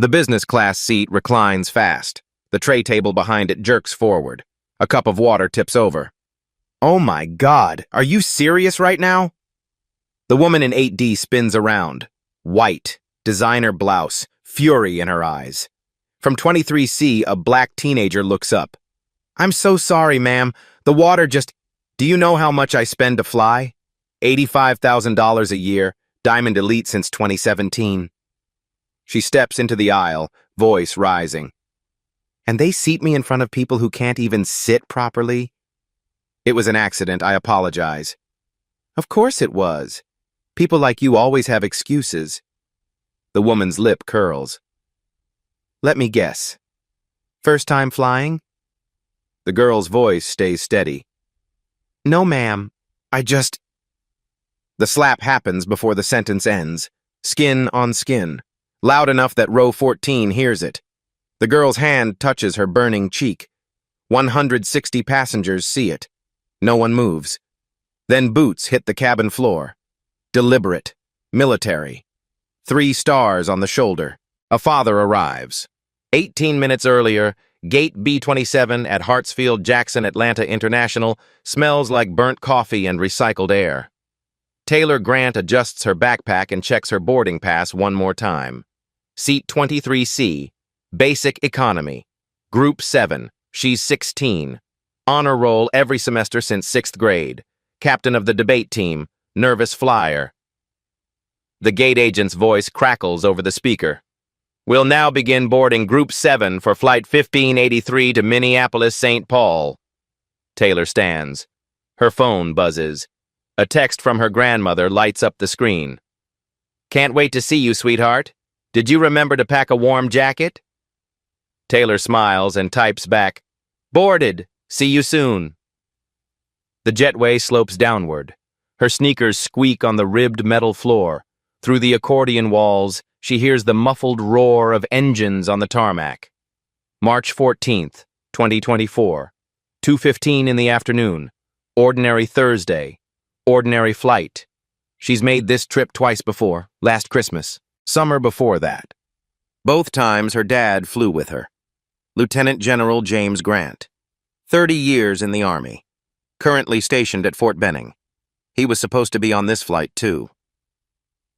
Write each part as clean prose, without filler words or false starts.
The business class seat reclines fast. The tray table behind it jerks forward. A cup of water tips over. Oh my God, are you serious right now? The woman in 8D spins around. White, designer blouse, fury in her eyes. From 23C, a black teenager looks up. I'm so sorry, ma'am. The water just... Do you know how much I spend to fly? $85,000 a year, Diamond Elite since 2017. She steps into the aisle, voice rising. And they seat me in front of people who can't even sit properly? It was an accident, I apologize. Of course it was. People like you always have excuses. The woman's lip curls. Let me guess. First time flying? The girl's voice stays steady. No, ma'am. The slap happens before the sentence ends. Skin on skin. Loud enough that row 14 hears it. The girl's hand touches her burning cheek. 160 passengers see it. No one moves. Then boots hit the cabin floor. Deliberate. Military. 3 stars on the shoulder. A father arrives. 18 minutes earlier, Gate B27 at Hartsfield-Jackson Atlanta International smells like burnt coffee and recycled air. Taylor Grant adjusts her backpack and checks her boarding pass one more time. Seat 23C, Basic Economy. Group 7, she's 16. Honor roll every semester since 6th grade. Captain of the debate team, nervous flyer. The gate agent's voice crackles over the speaker. We'll now begin boarding Group 7 for Flight 1583 to Minneapolis-St. Paul. Taylor stands. Her phone buzzes. A text from her grandmother lights up the screen. Can't wait to see you, sweetheart. Did you remember to pack a warm jacket? Taylor smiles and types back, Boarded. See you soon. The jetway slopes downward. Her sneakers squeak on the ribbed metal floor. Through the accordion walls, she hears the muffled roar of engines on the tarmac. March 14th, 2024. 2:15 in the afternoon. Ordinary Thursday. Ordinary flight. She's made this trip twice before, last Christmas, summer before that. Both times her dad flew with her. Lieutenant General James Grant. 30 years in the Army. Currently stationed at Fort Benning. He was supposed to be on this flight, too.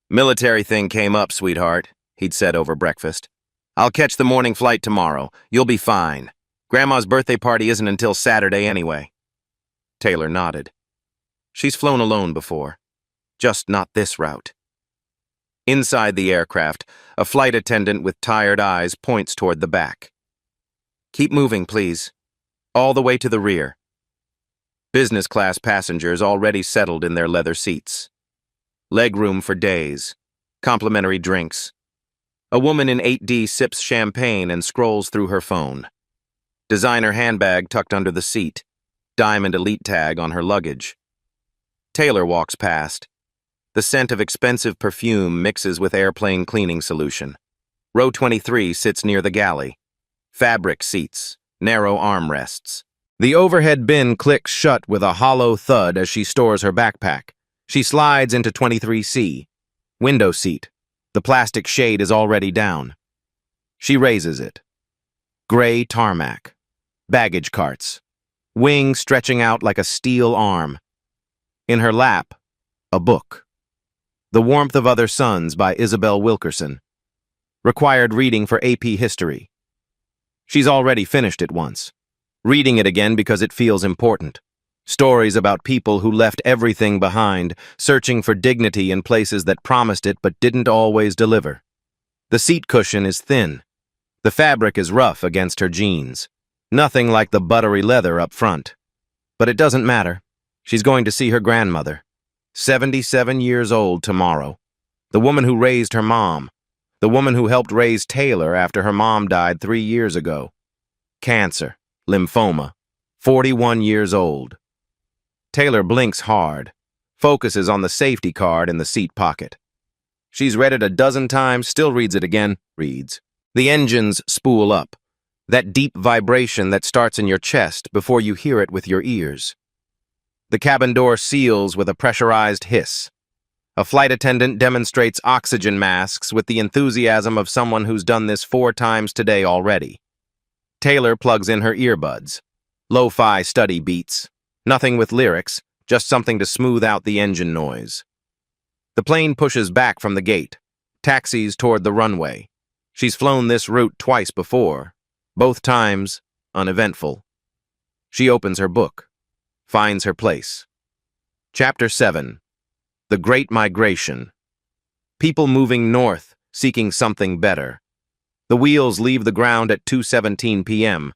Military thing came up, sweetheart, he'd said over breakfast. I'll catch the morning flight tomorrow. You'll be fine. Grandma's birthday party isn't until Saturday anyway. Taylor nodded. She's flown alone before. Just not this route. Inside the aircraft, a flight attendant with tired eyes points toward the back. Keep moving, please. All the way to the rear. Business class passengers already settled in their leather seats. Legroom for days. Complimentary drinks. A woman in 8D sips champagne and scrolls through her phone. Designer handbag tucked under the seat. Diamond Elite tag on her luggage. Taylor walks past. The scent of expensive perfume mixes with airplane cleaning solution. Row 23 sits near the galley. Fabric seats, narrow armrests. The overhead bin clicks shut with a hollow thud as she stores her backpack. She slides into 23C. Window seat. The plastic shade is already down. She raises it. Gray tarmac. Baggage carts. Wing stretching out like a steel arm. In her lap, a book. The Warmth of Other Suns by Isabel Wilkerson. Required reading for AP History. She's already finished it once. Reading it again because it feels important. Stories about people who left everything behind, searching for dignity in places that promised it but didn't always deliver. The seat cushion is thin. The fabric is rough against her jeans. Nothing like the buttery leather up front. But it doesn't matter. She's going to see her grandmother. 77 years old tomorrow. The woman who raised her mom. The woman who helped raise Taylor after her mom died 3 years ago. Cancer. Lymphoma. 41 years old. Taylor blinks hard. Focuses on the safety card in the seat pocket. She's read it a dozen times, still reads it again, reads. The engines spool up. That deep vibration that starts in your chest before you hear it with your ears. The cabin door seals with a pressurized hiss. A flight attendant demonstrates oxygen masks with the enthusiasm of someone who's done this 4 times today already. Taylor plugs in her earbuds. Lo-fi study beats. Nothing with lyrics, just something to smooth out the engine noise. The plane pushes back from the gate, taxis toward the runway. She's flown this route twice before, both times uneventful. She opens her book, finds her place. Chapter 7. The Great Migration. People moving north, seeking something better. The wheels leave the ground at 2:17 p.m.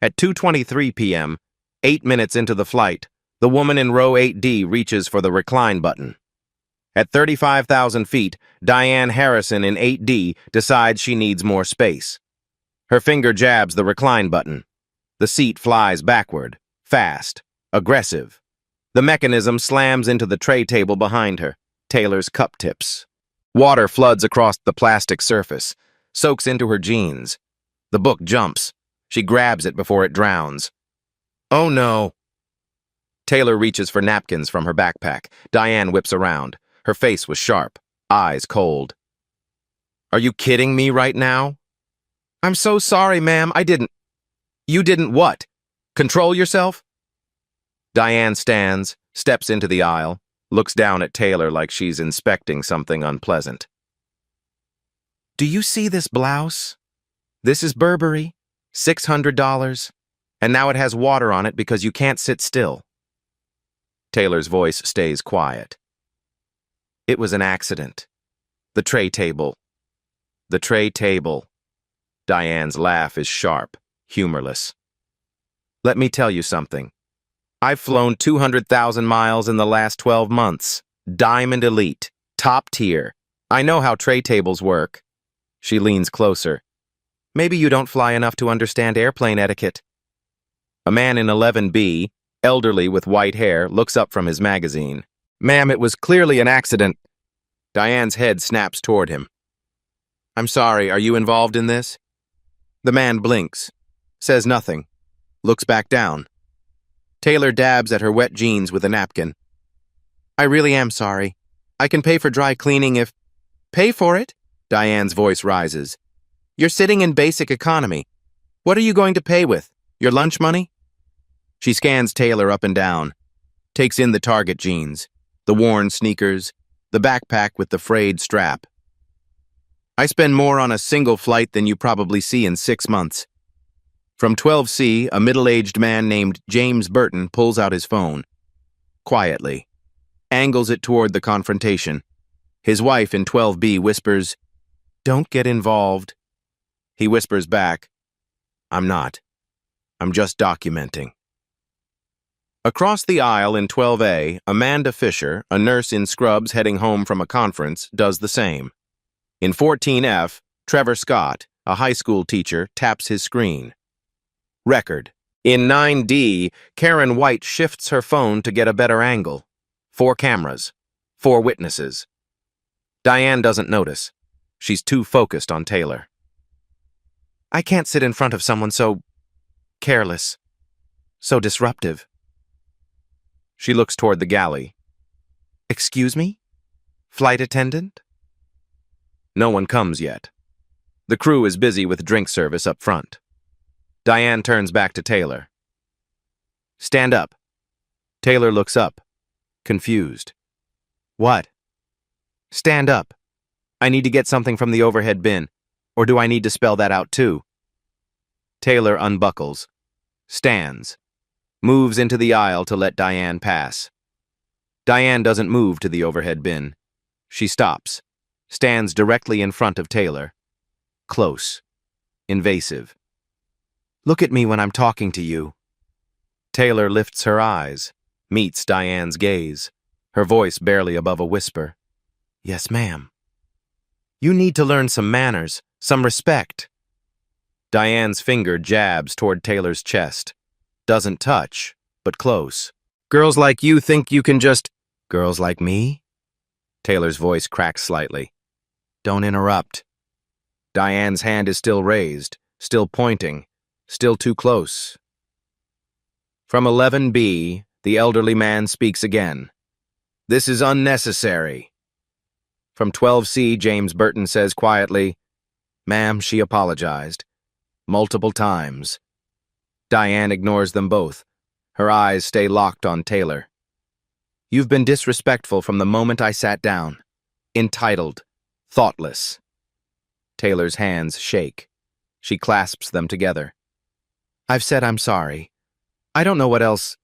At 2:23 p.m., 8 minutes into the flight, the woman in row 8D reaches for the recline button. At 35,000 feet, Diane Harrison in 8D decides she needs more space. Her finger jabs the recline button. The seat flies backward, fast, aggressive. The mechanism slams into the tray table behind her, Taylor's cup tips. Water floods across the plastic surface, soaks into her jeans. The book jumps. She grabs it before it drowns. Oh no! Taylor reaches for napkins from her backpack. Diane whips around. Her face was sharp, eyes cold. Are you kidding me right now? I'm so sorry, ma'am, I didn't. You didn't what? Control yourself? Diane stands, steps into the aisle, looks down at Taylor like she's inspecting something unpleasant. Do you see this blouse? This is Burberry, $600, and now it has water on it because you can't sit still. Taylor's voice stays quiet. It was an accident. The tray table. The tray table. Diane's laugh is sharp, humorless. Let me tell you something. I've flown 200,000 miles in the last 12 months. Diamond Elite. Top tier. I know how tray tables work. She leans closer. Maybe you don't fly enough to understand airplane etiquette. A man in 11B, elderly with white hair, looks up from his magazine. Ma'am, it was clearly an accident. Diane's head snaps toward him. I'm sorry, are you involved in this? The man blinks, says nothing, looks back down. Taylor dabs at her wet jeans with a napkin. I really am sorry. I can pay for dry cleaning if... Pay for it? Diane's voice rises. You're sitting in basic economy. What are you going to pay with? Your lunch money? She scans Taylor up and down, takes in the Target jeans, the worn sneakers, the backpack with the frayed strap. I spend more on a single flight than you probably see in 6 months. From 12C, a middle-aged man named James Burton pulls out his phone. Quietly. Angles it toward the confrontation. His wife in 12B whispers, Don't get involved. He whispers back, I'm not. I'm just documenting. Across the aisle in 12A, Amanda Fisher, a nurse in scrubs heading home from a conference, does the same. In 14F, Trevor Scott, a high school teacher, taps his screen. Record. In 9D, Karen White shifts her phone to get a better angle. 4 cameras. 4 witnesses. Diane doesn't notice. She's too focused on Taylor. I can't sit in front of someone so careless, so disruptive. She looks toward the galley. Excuse me? Flight attendant? No one comes yet. The crew is busy with drink service up front. Diane turns back to Taylor. Stand up. Taylor looks up, confused. What? Stand up. I need to get something from the overhead bin. Or do I need to spell that out too? Taylor unbuckles, stands, moves into the aisle to let Diane pass. Diane doesn't move to the overhead bin. She stops, stands directly in front of Taylor. Close, invasive. Look at me when I'm talking to you. Taylor lifts her eyes, meets Diane's gaze, her voice barely above a whisper. Yes, ma'am. You need to learn some manners, some respect. Diane's finger jabs toward Taylor's chest. Doesn't touch, but close. Girls like you think you can just... Girls like me? Taylor's voice cracks slightly. Don't interrupt. Diane's hand is still raised, still pointing, still too close. From 11B, the elderly man speaks again. This is unnecessary. From 12C, James Burton says quietly, "Ma'am, she apologized. Multiple times." Diane ignores them both. Her eyes stay locked on Taylor. "You've been disrespectful from the moment I sat down. Entitled. Thoughtless." Taylor's hands shake. She clasps them together. "I've said I'm sorry. I don't know what else."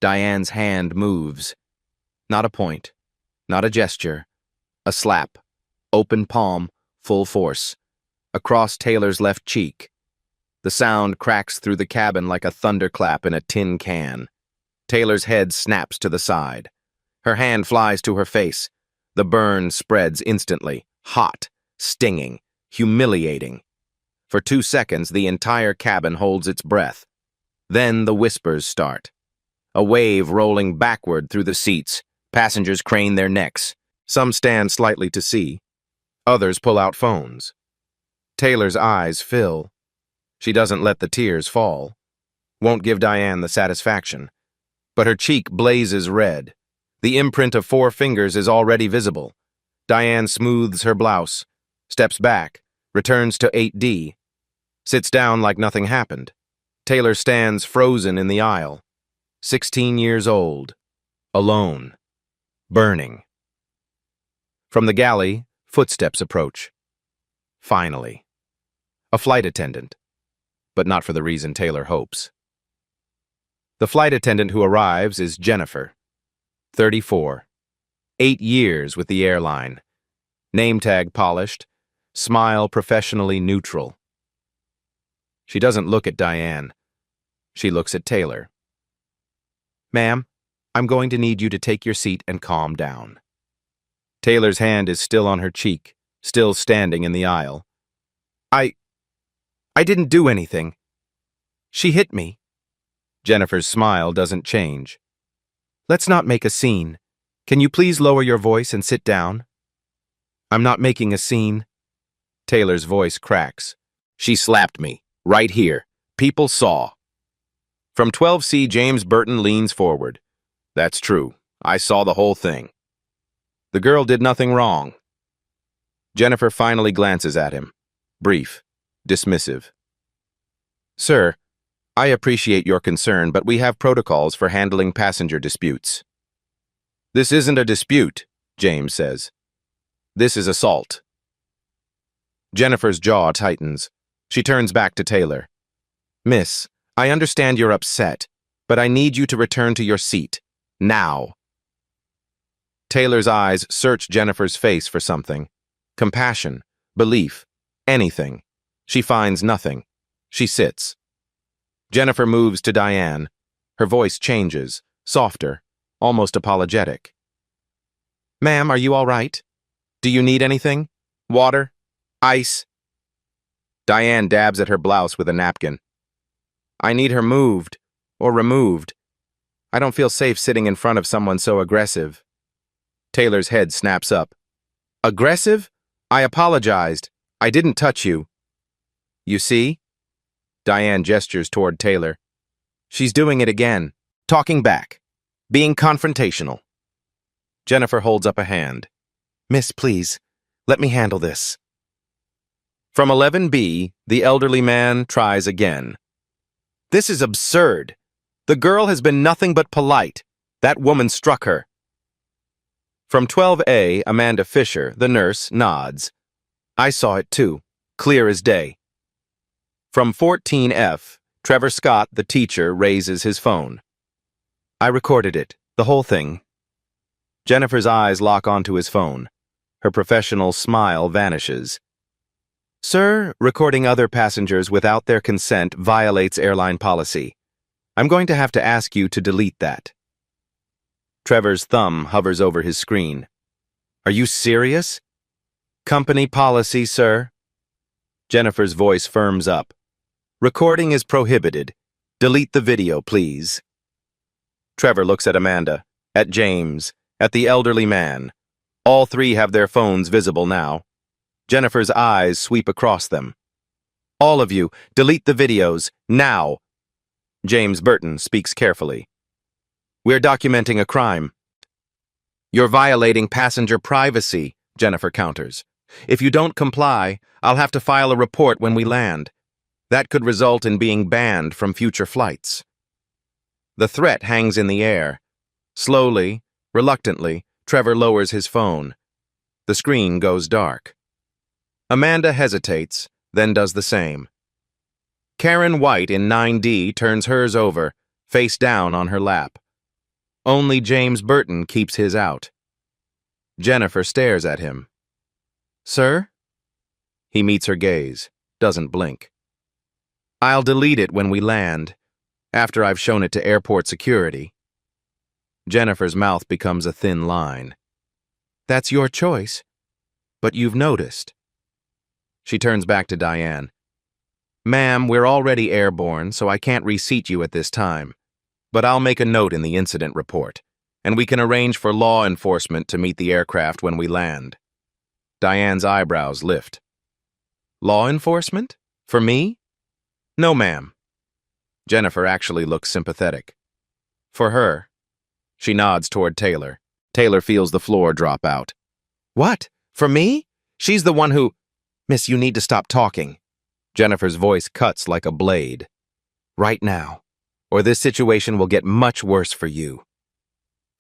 Diane's hand moves. Not a point. Not a gesture. A slap. Open palm, full force. Across Taylor's left cheek. The sound cracks through the cabin like a thunderclap in a tin can. Taylor's head snaps to the side. Her hand flies to her face. The burn spreads instantly. Hot. Stinging. Humiliating. For 2 seconds, the entire cabin holds its breath. Then the whispers start. A wave rolling backward through the seats. Passengers crane their necks. Some stand slightly to see. Others pull out phones. Taylor's eyes fill. She doesn't let the tears fall. Won't give Diane the satisfaction. But her cheek blazes red. The imprint of 4 fingers is already visible. Diane smooths her blouse, steps back, returns to 8D, sits down like nothing happened. Taylor stands frozen in the aisle. 16 years old. Alone. Burning. From the galley, footsteps approach. Finally. A flight attendant. But not for the reason Taylor hopes. The flight attendant who arrives is Jennifer, 34. 8 years with the airline. Name tag polished, smile professionally neutral. She doesn't look at Diane. She looks at Taylor. "Ma'am, I'm going to need you to take your seat and calm down." Taylor's hand is still on her cheek, still standing in the aisle. I didn't do anything. She hit me." Jennifer's smile doesn't change. "Let's not make a scene. Can you please lower your voice and sit down?" "I'm not making a scene." Taylor's voice cracks. "She slapped me. Right here. People saw." From 12C, James Burton leans forward. "That's true. I saw the whole thing." "The girl did nothing wrong." Jennifer finally glances at him. Brief. Dismissive. "Sir, I appreciate your concern, but we have protocols for handling passenger disputes." "This isn't a dispute," James says. "This is assault." Jennifer's jaw tightens. She turns back to Taylor. "Miss, I understand you're upset, but I need you to return to your seat. Now." Taylor's eyes search Jennifer's face for something. Compassion, belief, anything. She finds nothing. She sits. Jennifer moves to Diane. Her voice changes, softer, almost apologetic. "Ma'am, are you all right? Do you need anything? Water? Ice?" Diane dabs at her blouse with a napkin. "I need her moved, or removed. I don't feel safe sitting in front of someone so aggressive." Taylor's head snaps up. "Aggressive? I apologized. I didn't touch you." "You see?" Diane gestures toward Taylor. "She's doing it again. Talking back. Being confrontational." Jennifer holds up a hand. "Miss, please, let me handle this." From 11B, the elderly man tries again. "This is absurd. The girl has been nothing but polite. That woman struck her." From 12A, Amanda Fisher, the nurse, nods. "I saw it too. Clear as day." From 14F, Trevor Scott, the teacher, raises his phone. "I recorded it, the whole thing." Jennifer's eyes lock onto his phone. Her professional smile vanishes. "Sir, recording other passengers without their consent violates airline policy. I'm going to have to ask you to delete that." Trevor's thumb hovers over his screen. "Are you serious?" "Company policy, sir." Jennifer's voice firms up. "Recording is prohibited. Delete the video, please." Trevor looks at Amanda, at James, at the elderly man. All 3 have their phones visible now. Jennifer's eyes sweep across them. "All of you, delete the videos, now." James Burton speaks carefully. "We're documenting a crime. You're violating passenger privacy. Jennifer counters. If you don't comply, I'll have to file a report when we land. That could result in being banned from future flights. The threat hangs in the air. Slowly, reluctantly, Trevor lowers his phone. The screen goes dark. Amanda hesitates, then does the same. Karen White in 9D turns hers over, face down on her lap. Only James Burton keeps his out. Jennifer stares at him. Sir? He meets her gaze, doesn't blink. I'll delete it when we land, after I've shown it to airport security. Jennifer's mouth becomes a thin line. That's your choice, but you've noticed. She turns back to Diane. Ma'am, we're already airborne, so I can't reseat you at this time. But I'll make a note in the incident report, and we can arrange for law enforcement to meet the aircraft when we land. Diane's eyebrows lift. Law enforcement? For me? No, ma'am. Jennifer actually looks sympathetic. For her. She nods toward Taylor. Taylor feels the floor drop out. What? For me? She's the one who... Miss, you need to stop talking. Jennifer's voice cuts like a blade. Right now, or this situation will get much worse for you.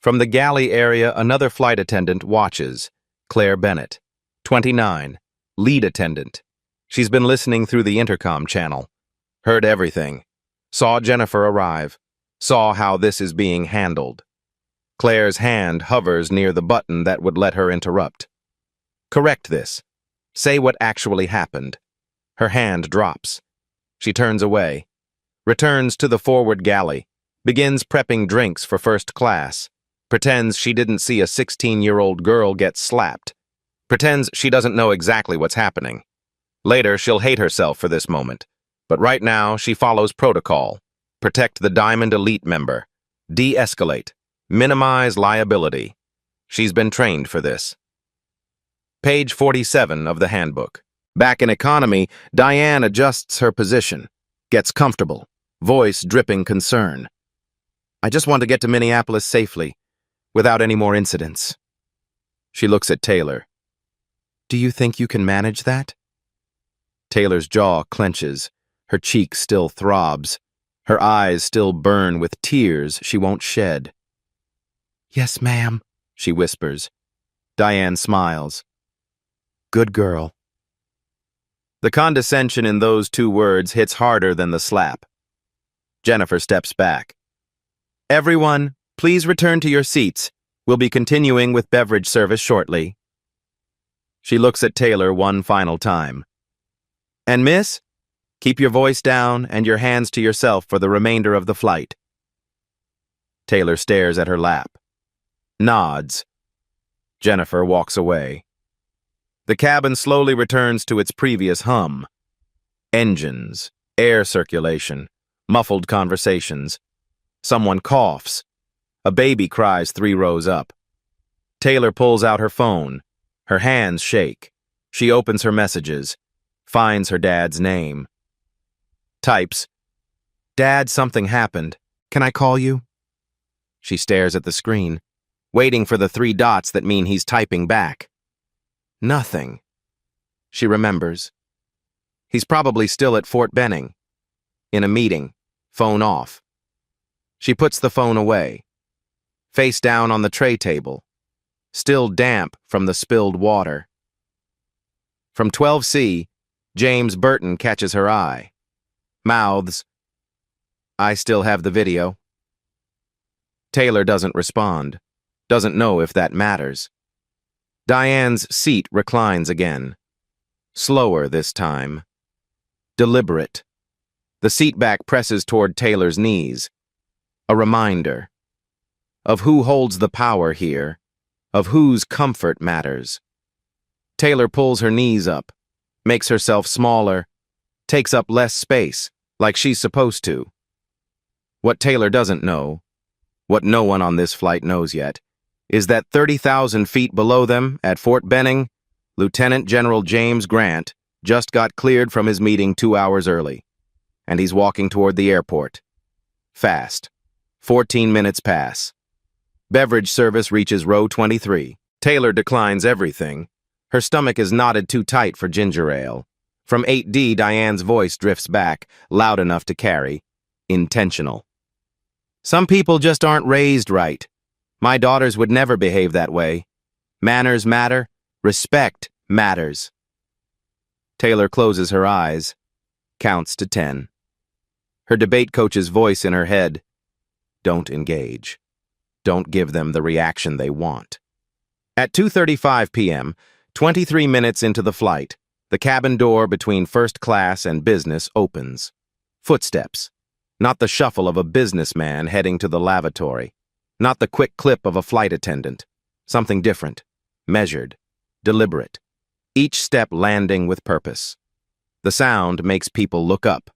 From the galley area, another flight attendant watches. Claire Bennett, 29, lead attendant. She's been listening through the intercom channel. Heard everything. Saw Jennifer arrive. Saw how this is being handled. Claire's hand hovers near the button that would let her interrupt. Correct this. Say what actually happened. Her hand drops. She turns away. Returns to the forward galley. Begins prepping drinks for first class. Pretends she didn't see a 16-year-old girl get slapped. Pretends she doesn't know exactly what's happening. Later, she'll hate herself for this moment. But right now, she follows protocol. Protect the Diamond Elite member. De-escalate. Minimize liability. She's been trained for this. Page 47 of the handbook. Back in economy, Diane adjusts her position. Gets comfortable. Voice dripping concern. I just want to get to Minneapolis safely, without any more incidents. She looks at Taylor. Do you think you can manage that? Taylor's jaw clenches. Her cheek still throbs. Her eyes still burn with tears she won't shed. Yes, ma'am, she whispers. Diane smiles. Good girl. The condescension in those two words hits harder than the slap. Jennifer steps back. Everyone, please return to your seats. We'll be continuing with beverage service shortly. She looks at Taylor one final time. And miss, keep your voice down and your hands to yourself for the remainder of the flight. Taylor stares at her lap. Nods. Jennifer walks away. The cabin slowly returns to its previous hum. Engines, air circulation, muffled conversations. Someone coughs. A baby cries 3 rows up. Taylor pulls out her phone. Her hands shake. She opens her messages. Finds her dad's name. Types. Dad, something happened. Can I call you? She stares at the screen, waiting for the 3 dots that mean he's typing back. Nothing. She remembers. He's probably still at Fort Benning. In a meeting. Phone off. She puts the phone away. Face down on the tray table. Still damp from the spilled water. From 12C, James Burton catches her eye. Mouths. I still have the video. Taylor doesn't respond. Doesn't know if that matters. Diane's seat reclines again. Slower this time. Deliberate. The seat back presses toward Taylor's knees. A reminder. Of who holds the power here. Of whose comfort matters. Taylor pulls her knees up. Makes herself smaller. Takes up less space, like she's supposed to. What Taylor doesn't know, what no one on this flight knows yet, is that 30,000 feet below them, at Fort Benning, Lieutenant General James Grant just got cleared from his meeting 2 hours early, and he's walking toward the airport. Fast. 14 minutes pass. Beverage service reaches row 23. Taylor declines everything, Her stomach is knotted too tight for ginger ale. From 8D, Diane's voice drifts back, loud enough to carry. Intentional. Some people just aren't raised right. My daughters would never behave that way. Manners matter. Respect matters. Taylor closes her eyes, counts to 10. Her debate coach's voice in her head. Don't engage. Don't give them the reaction they want. At 2:35 p.m., 23 minutes into the flight, the cabin door between first class and business opens. Footsteps. Not the shuffle of a businessman heading to the lavatory. Not the quick clip of a flight attendant. Something different. Measured. Deliberate. Each step landing with purpose. The sound makes people look up.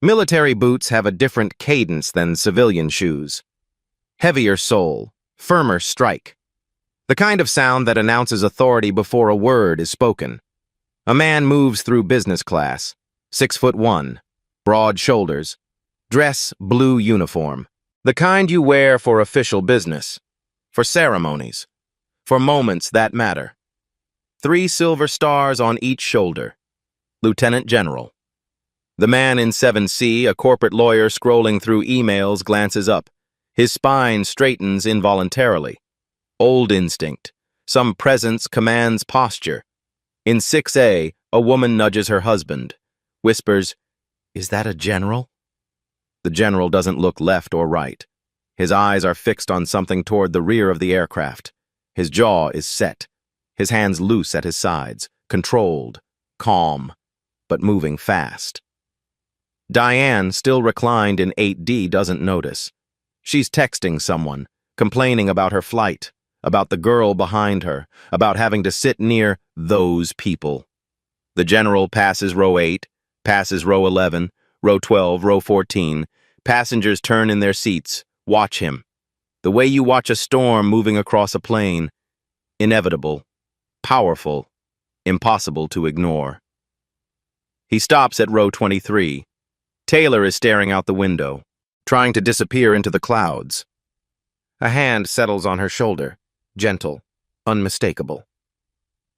Military boots have a different cadence than civilian shoes. Heavier sole. Firmer strike. The kind of sound that announces authority before a word is spoken. A man moves through business class. 6'1", broad shoulders. Dress blue uniform. The kind you wear for official business. For ceremonies. For moments that matter. 3 silver stars on each shoulder. Lieutenant General. The man in 7C, a corporate lawyer scrolling through emails, glances up. His spine straightens involuntarily. Old instinct. Some presence commands posture. In 6A, a woman nudges her husband. Whispers, "Is that a general?" The general doesn't look left or right. His eyes are fixed on something toward the rear of the aircraft. His jaw is set. His hands loose at his sides, controlled, calm, but moving fast. Diane, still reclined in 8D, doesn't notice. She's texting someone, complaining about her flight, about the girl behind her, about having to sit near those people. The general passes row 8, passes row 11, row 12, row 14. Passengers turn in their seats, watch him. The way you watch a storm moving across a plain. Inevitable, powerful, impossible to ignore. He stops at row 23. Taylor is staring out the window, trying to disappear into the clouds. A hand settles on her shoulder, gentle, unmistakable.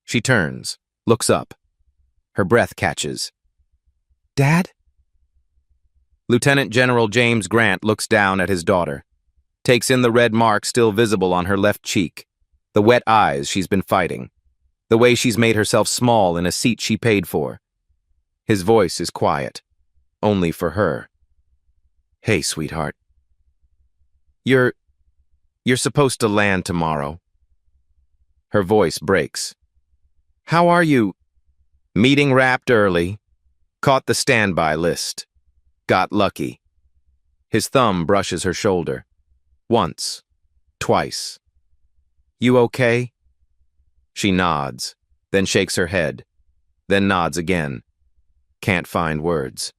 She turns, looks up. Her breath catches. "Dad?" Lieutenant General James Grant looks down at his daughter, takes in the red mark still visible on her left cheek, the wet eyes she's been fighting, the way she's made herself small in a seat she paid for. His voice is quiet, only for her. "Hey, sweetheart. You're supposed to land tomorrow." Her voice breaks. "How are you?" "Meeting wrapped early. Caught the standby list. Got lucky." His thumb brushes her shoulder. Once. Twice. "You okay?" She nods, then shakes her head, then nods again. Can't find words.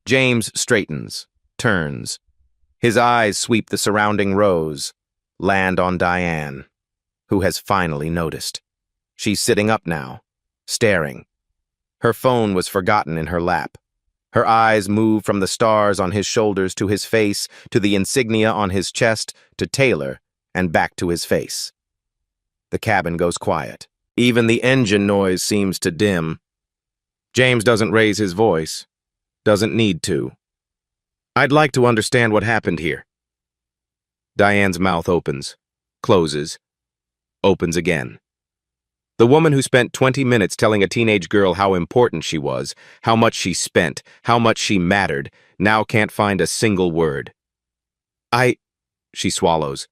James straightens, turns. His eyes sweep the surrounding rows, land on Diane, who has finally noticed. She's sitting up now, staring. Her phone was forgotten in her lap. Her eyes move from the stars on his shoulders to his face, to the insignia on his chest, to Taylor, and back to his face. The cabin goes quiet. Even the engine noise seems to dim. James doesn't raise his voice. Doesn't need to. "I'd like to understand what happened here." Diane's mouth opens, closes, opens again. The woman who spent 20 minutes telling a teenage girl how important she was, how much she spent, how much she mattered, now can't find a single word. She swallows.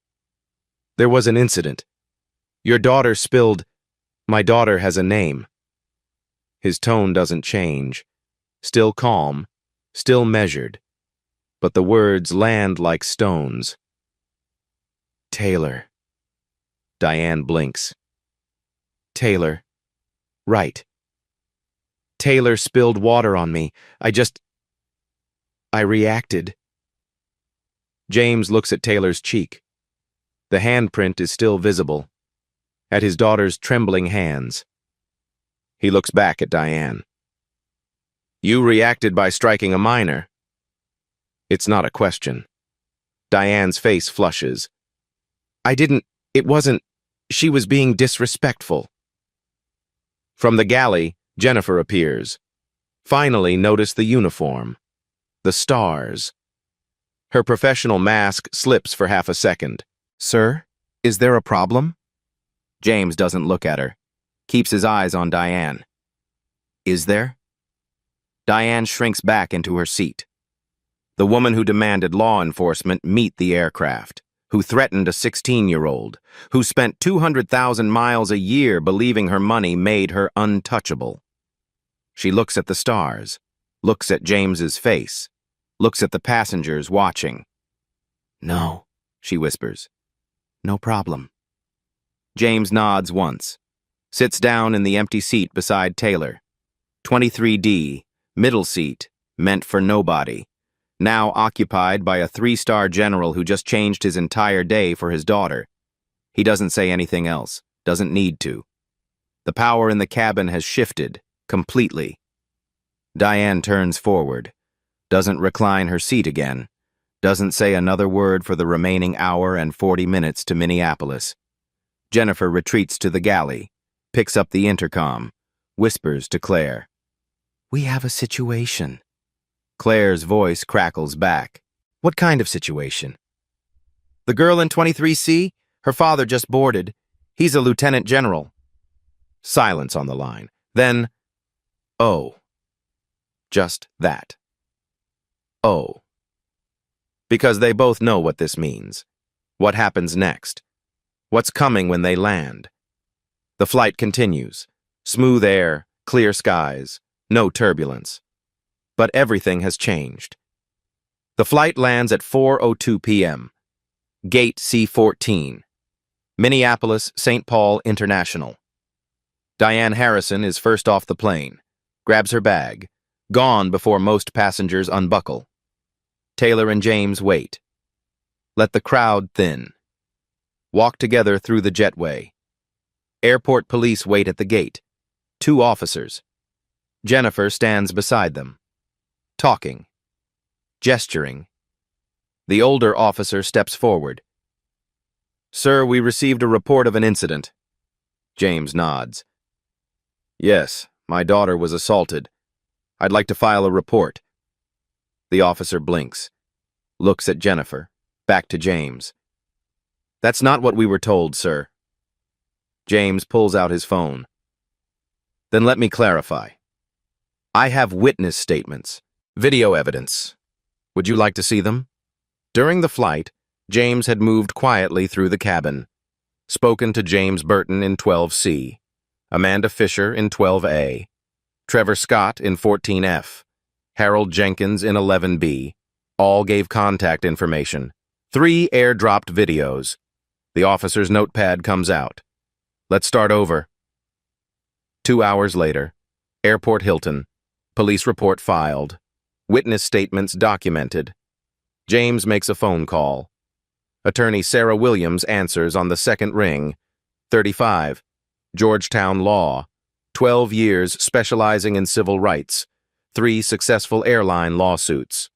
"There was an incident. Your daughter spilled. My daughter has a name." His tone doesn't change. Still calm, still measured. But the words land like stones. "Taylor." Diane blinks. "Taylor. Right. Taylor spilled water on me. I reacted." James looks at Taylor's cheek. The handprint is still visible, at his daughter's trembling hands. He looks back at Diane. "You reacted by striking a minor." It's not a question. Diane's face flushes. It wasn't. She was being disrespectful." From the galley, Jennifer appears. Finally, notice the uniform. The stars. Her professional mask slips for half a second. "Sir, is there a problem?" James doesn't look at her. Keeps his eyes on Diane. "Is there?" Diane shrinks back into her seat. The woman who demanded law enforcement meet the aircraft, who threatened a 16-year-old, who spent 200,000 miles a year believing her money made her untouchable. She looks at the stars, looks at James's face, looks at the passengers watching. "No," she whispers. "No problem." James nods once, sits down in the empty seat beside Taylor. 23D, middle seat, meant for nobody, now occupied by a 3-star general who just changed his entire day for his daughter. He doesn't say anything else, doesn't need to. The power in the cabin has shifted, completely. Diane turns forward, doesn't recline her seat again, doesn't say another word for the remaining hour and 40 minutes to Minneapolis. Jennifer retreats to the galley, picks up the intercom, whispers to Claire. "We have a situation." Claire's voice crackles back. "What kind of situation?" "The girl in 23C, her father just boarded. He's a lieutenant general." Silence on the line. Then, "Oh." Just that. "Oh." Because they both know what this means. What happens next. What's coming when they land. The flight continues. Smooth air, clear skies, no turbulence. But everything has changed. The flight lands at 4:02 p.m. Gate C-14. Minneapolis, St. Paul International. Diane Harrison is first off the plane, grabs her bag, gone before most passengers unbuckle. Taylor and James wait. Let the crowd thin. Walk together through the jetway. Airport police wait at the gate. 2 officers. Jennifer stands beside them. Talking. Gesturing. The older officer steps forward. "Sir, we received a report of an incident." James nods. "Yes, my daughter was assaulted. I'd like to file a report." The officer blinks, looks at Jennifer, back to James. "That's not what we were told, sir." James pulls out his phone. "Then let me clarify. I have witness statements, video evidence. Would you like to see them?" During the flight, James had moved quietly through the cabin, spoken to James Burton in 12C, Amanda Fisher in 12A, Trevor Scott in 14F, Harold Jenkins in 11B. All gave contact information. 3 airdropped videos. The officer's notepad comes out. "Let's start over." 2 hours later, Airport Hilton. Police report filed. Witness statements documented. James makes a phone call. Attorney Sarah Williams answers on the second ring. 35. Georgetown Law. 12 years specializing in civil rights. 3 successful airline lawsuits.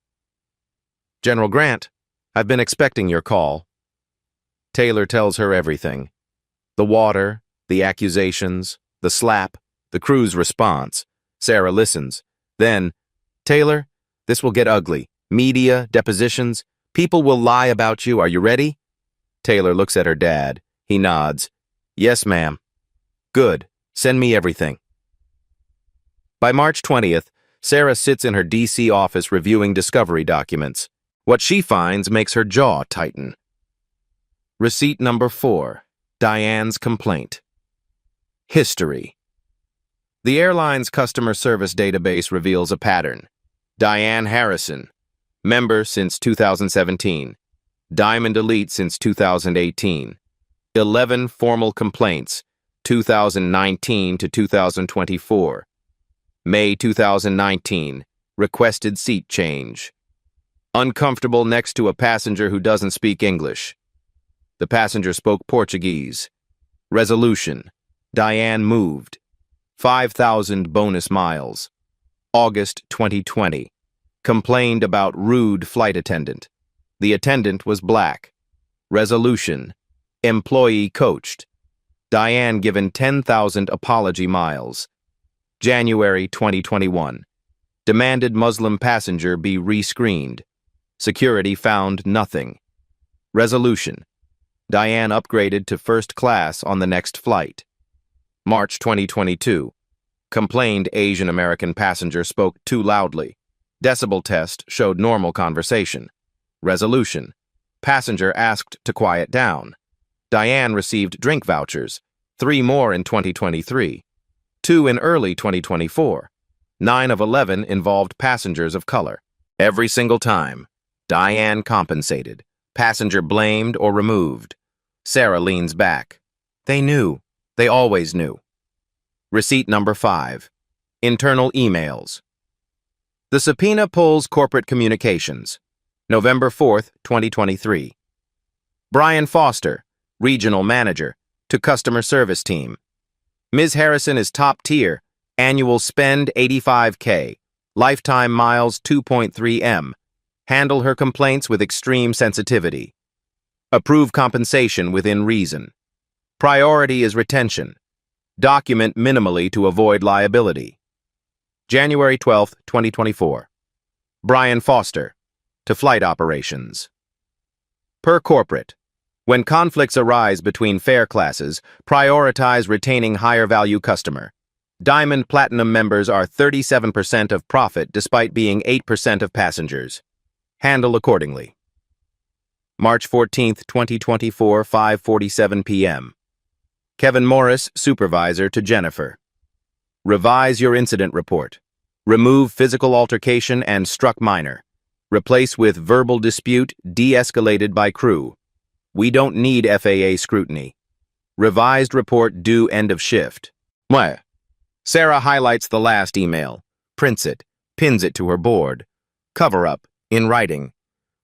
"General Grant, I've been expecting your call." Taylor tells her everything. The water, the accusations, the slap, the crew's response. Sarah listens. Then, "Taylor, this will get ugly. Media, depositions. People will lie about you. Are you ready?" Taylor looks at her dad. He nods. "Yes, ma'am." "Good. Send me everything." By March 20th, Sarah sits in her D.C. office reviewing discovery documents. What she finds makes her jaw tighten. Receipt number 4. Diane's complaint. History. The airline's customer service database reveals a pattern. Diane Harrison, member since 2017. Diamond Elite since 2018. 11 formal complaints, 2019 to 2024. May 2019, requested seat change. Uncomfortable next to a passenger who doesn't speak English. The passenger spoke Portuguese. Resolution. Diane moved. 5,000 bonus miles. August 2020. Complained about rude flight attendant. The attendant was black. Resolution. Employee coached. Diane given 10,000 apology miles. January 2021. Demanded Muslim passenger be rescreened. Security found nothing. Resolution. Diane upgraded to first class on the next flight. March 2022. Complained Asian American passenger spoke too loudly. Decibel test showed normal conversation. Resolution. Passenger asked to quiet down. Diane received drink vouchers, 3 more in 2023, 2 in early 2024. 9 of 11 involved passengers of color. Every single time, Diane compensated. Passenger blamed or removed. Sarah leans back. They knew. They always knew. Receipt number 5. Internal emails. The subpoena pulls corporate communications. November 4th, 2023. Brian Foster, Regional Manager, to Customer Service Team. Ms. Harrison is top tier. Annual spend $85K. Lifetime miles 2.3 M. Handle her complaints with extreme sensitivity. Approve compensation within reason. Priority is retention. Document minimally to avoid liability. January 12, 2024. Brian Foster, to Flight Operations. Per corporate, when conflicts arise between fare classes, prioritize retaining higher value customer. Diamond Platinum members are 37% of profit despite being 8% of passengers. Handle accordingly. March 14, 2024, 5:47 p.m. Kevin Morris, Supervisor, to Jennifer. Revise your incident report. Remove physical altercation and struck minor. Replace with verbal dispute de-escalated by crew. We don't need FAA scrutiny. Revised report due end of shift. Mwah. Sarah highlights the last email, prints it, pins it to her board. Cover up, in writing.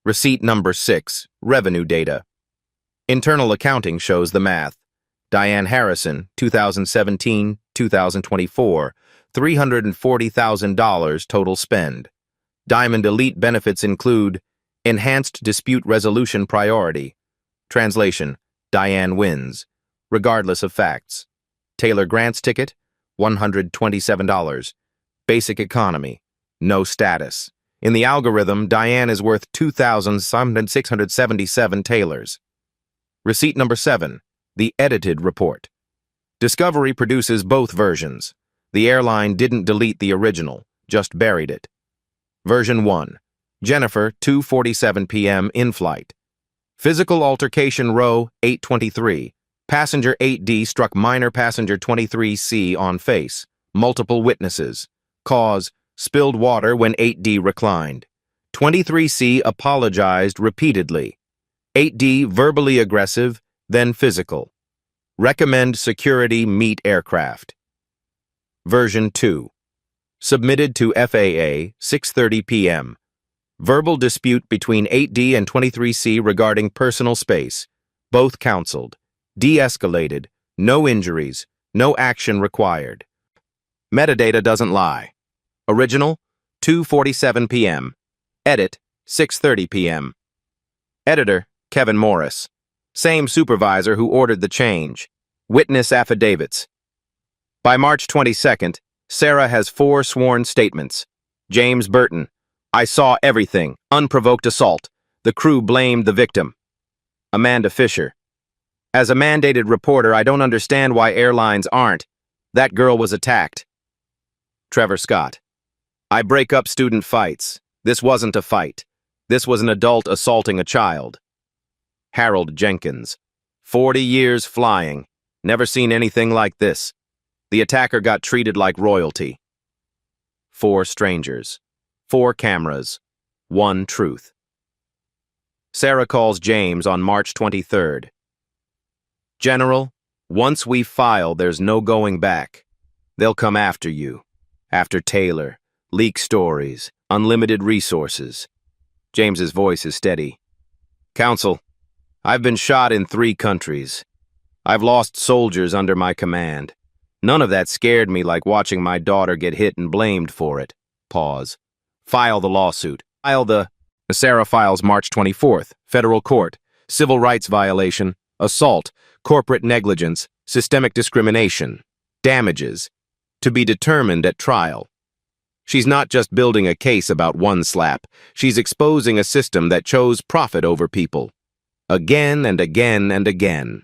Receipt number 6, revenue data. Internal accounting shows the math. Diane Harrison, 2017-2024, $340,000 total spend. Diamond Elite benefits include enhanced dispute resolution priority. Translation, Diane wins, regardless of facts. Taylor Grant's ticket, $127. Basic economy, no status. In the algorithm, Diane is worth 2,677 Taylors. Receipt number 7, the edited report. Discovery produces both versions. The airline didn't delete the original, just buried it. Version 1, Jennifer, 2:47 p.m. in flight. Physical altercation row 823. Passenger 8D struck minor passenger 23C on face. Multiple witnesses. Cause, spilled water when 8D reclined. 23C apologized repeatedly. 8D verbally aggressive, then physical. Recommend security meet aircraft. Version 2. Submitted to FAA, 6:30 p.m. Verbal dispute between 8D and 23C regarding personal space. Both counseled. De-escalated. No injuries. No action required. Metadata doesn't lie. Original, 2:47 p.m. Edit, 6:30 p.m. Editor, Kevin Morris. Same supervisor who ordered the change. Witness affidavits. By March 22nd, Sarah has 4 sworn statements. James Burton. I saw everything. Unprovoked assault. The crew blamed the victim. Amanda Fisher. As a mandated reporter, I don't understand why airlines aren't. That girl was attacked. Trevor Scott. I break up student fights. This wasn't a fight. This was an adult assaulting a child. Harold Jenkins. 40 years flying. Never seen anything like this. The attacker got treated like royalty. 4 strangers. 4 cameras. 1 truth. Sarah calls James on March 23rd. General, once we file, there's no going back. They'll come after you. After Taylor. Leak stories. Unlimited resources. James's voice is steady. Counsel, I've been shot in 3 countries. I've lost soldiers under my command. None of that scared me like watching my daughter get hit and blamed for it. Pause. File the lawsuit. Sarah files March 24th. Federal court. Civil rights violation. Assault. Corporate negligence. Systemic discrimination. Damages. to be determined at trial. She's not just building a case about one slap, she's exposing a system that chose profit over people. Again and again and again.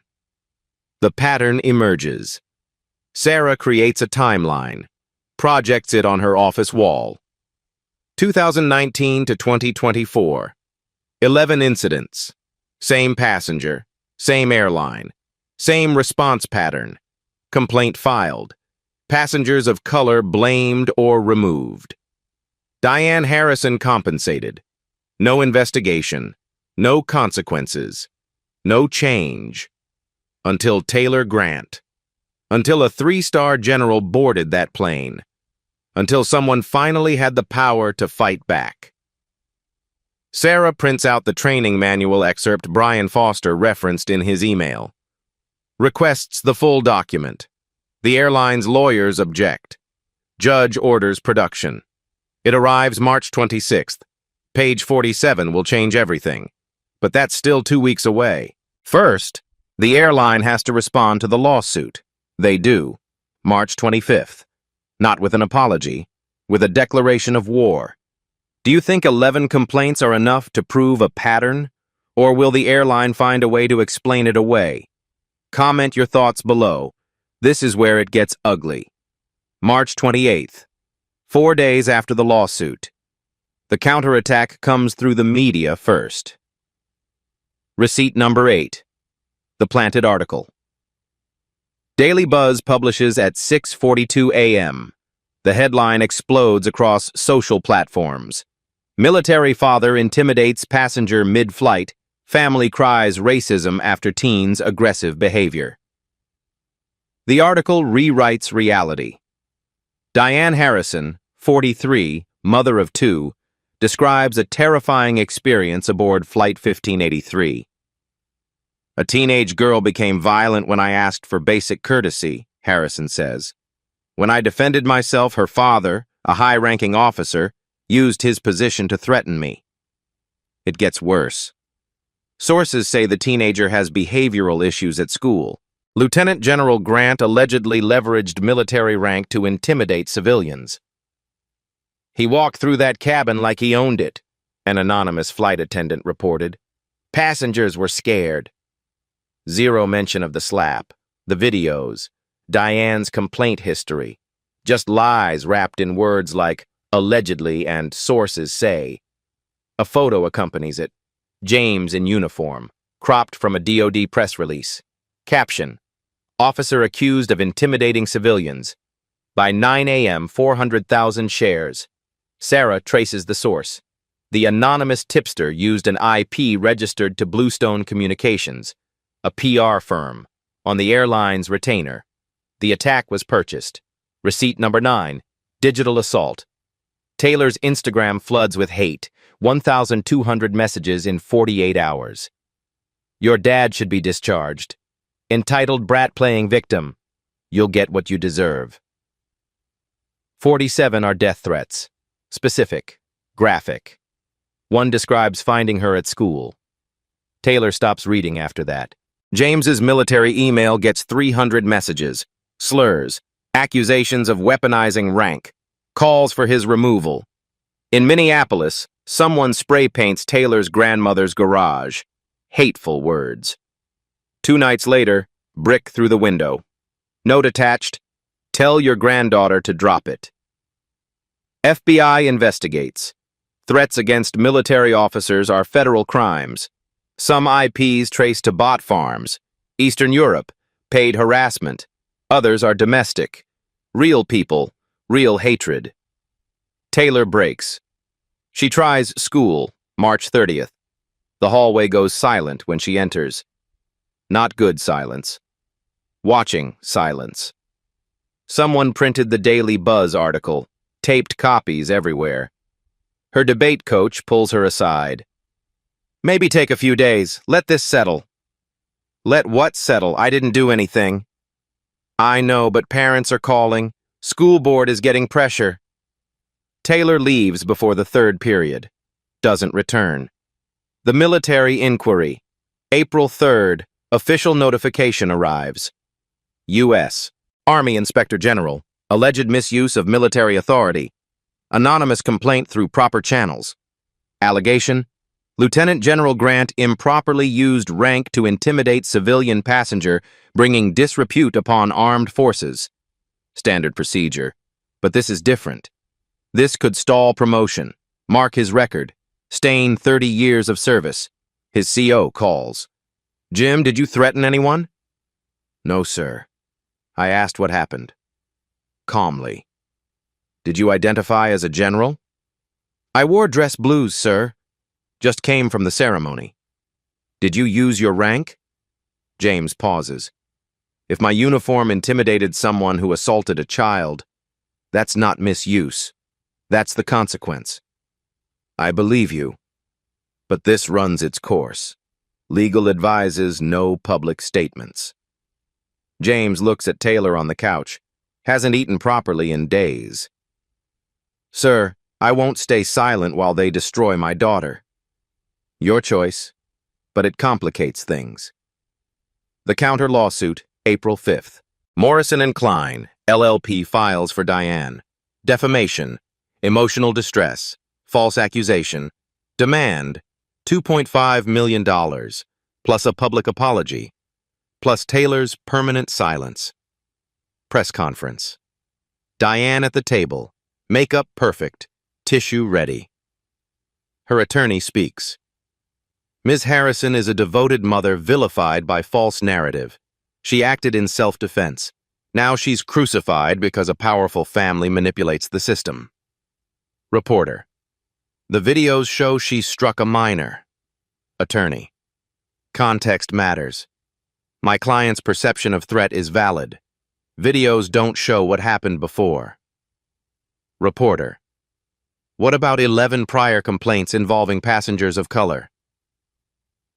The pattern emerges. Sarah creates a timeline, projects it on her office wall. 2019 to 2024. 11 incidents. Same passenger, same airline, same response pattern. Complaint filed. Passengers of color blamed or removed. Diane Harrison compensated. No investigation. No consequences. No change. Until Taylor Grant. Until a 3-star general boarded that plane. Until someone finally had the power to fight back. Sarah prints out the training manual excerpt Brian Foster referenced in his email. Requests the full document. The airline's lawyers object. Judge orders production. It arrives March 26th. Page 47 will change everything. But that's still 2 weeks away. First, the airline has to respond to the lawsuit. They do. March 25th. Not with an apology, with a declaration of war. Do you think 11 complaints are enough to prove a pattern? Or will the airline find a way to explain it away? Comment your thoughts below. This is where it gets ugly. March 28th. 4 days after the lawsuit. The counterattack comes through the media first. Receipt number 8. The planted article. Daily Buzz publishes at 6:42 a.m. The headline explodes across social platforms. Military father intimidates passenger mid-flight. Family cries racism after teen's aggressive behavior. The article rewrites reality. Diane Harrison, 43, mother of 2, describes a terrifying experience aboard Flight 1583. A teenage girl became violent when I asked for basic courtesy, Harrison says. When I defended myself, her father, a high-ranking officer, used his position to threaten me. It gets worse. Sources say the teenager has behavioral issues at school. Lieutenant General Grant allegedly leveraged military rank to intimidate civilians. He walked through that cabin like he owned it, an anonymous flight attendant reported. Passengers were scared. Zero mention of the slap, the videos, Diane's complaint history. Just lies wrapped in words like allegedly and sources say. A photo accompanies it. James in uniform, cropped from a DoD press release. Caption: Officer accused of intimidating civilians. By 9 a.m., 400,000 shares. Sarah traces the source. The anonymous tipster used an IP registered to Bluestone Communications, a PR firm, on the airline's retainer. The attack was purchased. Receipt number 9, digital assault. Taylor's Instagram floods with hate, 1,200 messages in 48 hours. Your dad should be discharged. Entitled brat playing victim. You'll get what you deserve. 47 are death threats. Specific. Graphic. One describes finding her at school. Taylor stops reading after that. James's military email gets 300 messages, slurs, accusations of weaponizing rank, calls for his removal. In Minneapolis, someone spray paints Taylor's grandmother's garage. Hateful words. 2 nights later, brick through the window. Note attached, tell your granddaughter to drop it. FBI investigates. Threats against military officers are federal crimes. Some IPs trace to bot farms. Eastern Europe, paid harassment. Others are domestic. Real people, real hatred. Taylor breaks. She tries school, March 30th. The hallway goes silent when she enters. Not good silence. Watching silence. Someone printed the Daily Buzz article, taped copies everywhere. Her debate coach pulls her aside. Maybe take a few days. Let this settle. Let what settle? I didn't do anything. I know, but parents are calling. School board is getting pressure. Taylor leaves before the 3rd period. Doesn't return. The military inquiry. April 3rd. Official notification arrives. U.S. Army Inspector General, Alleged misuse of military authority. Anonymous complaint through proper channels. Allegation: Lieutenant General Grant improperly used rank to intimidate civilian passenger, bringing disrepute upon armed forces. Standard procedure. But this is different. This could stall promotion, mark his record, stain 30 years of service. His CO calls. Jim, did you threaten anyone? No, sir. I asked what happened. Calmly. Did you identify as a general? I wore dress blues, sir. Just came from the ceremony. Did you use your rank? James pauses. If my uniform intimidated someone who assaulted a child, that's not misuse. That's the consequence. I believe you. But this runs its course. Legal advises no public statements. James looks at Taylor on the couch. Hasn't eaten properly in days. Sir, I won't stay silent while they destroy my daughter. Your choice, but it complicates things. The counter lawsuit, April 5th. Morrison and Klein, LLP files for Diane. Defamation, emotional distress, false accusation, demand, $2.5 million, plus a public apology, plus Taylor's permanent silence. Press conference. Diane at the table, makeup perfect, tissue ready. Her attorney speaks. Ms. Harrison is a devoted mother vilified by false narrative. She acted in self-defense. Now she's crucified because a powerful family manipulates the system. Reporter. The videos show she struck a minor. Attorney. Context matters. My client's perception of threat is valid. Videos don't show what happened before. Reporter. What about 11 prior complaints involving passengers of color?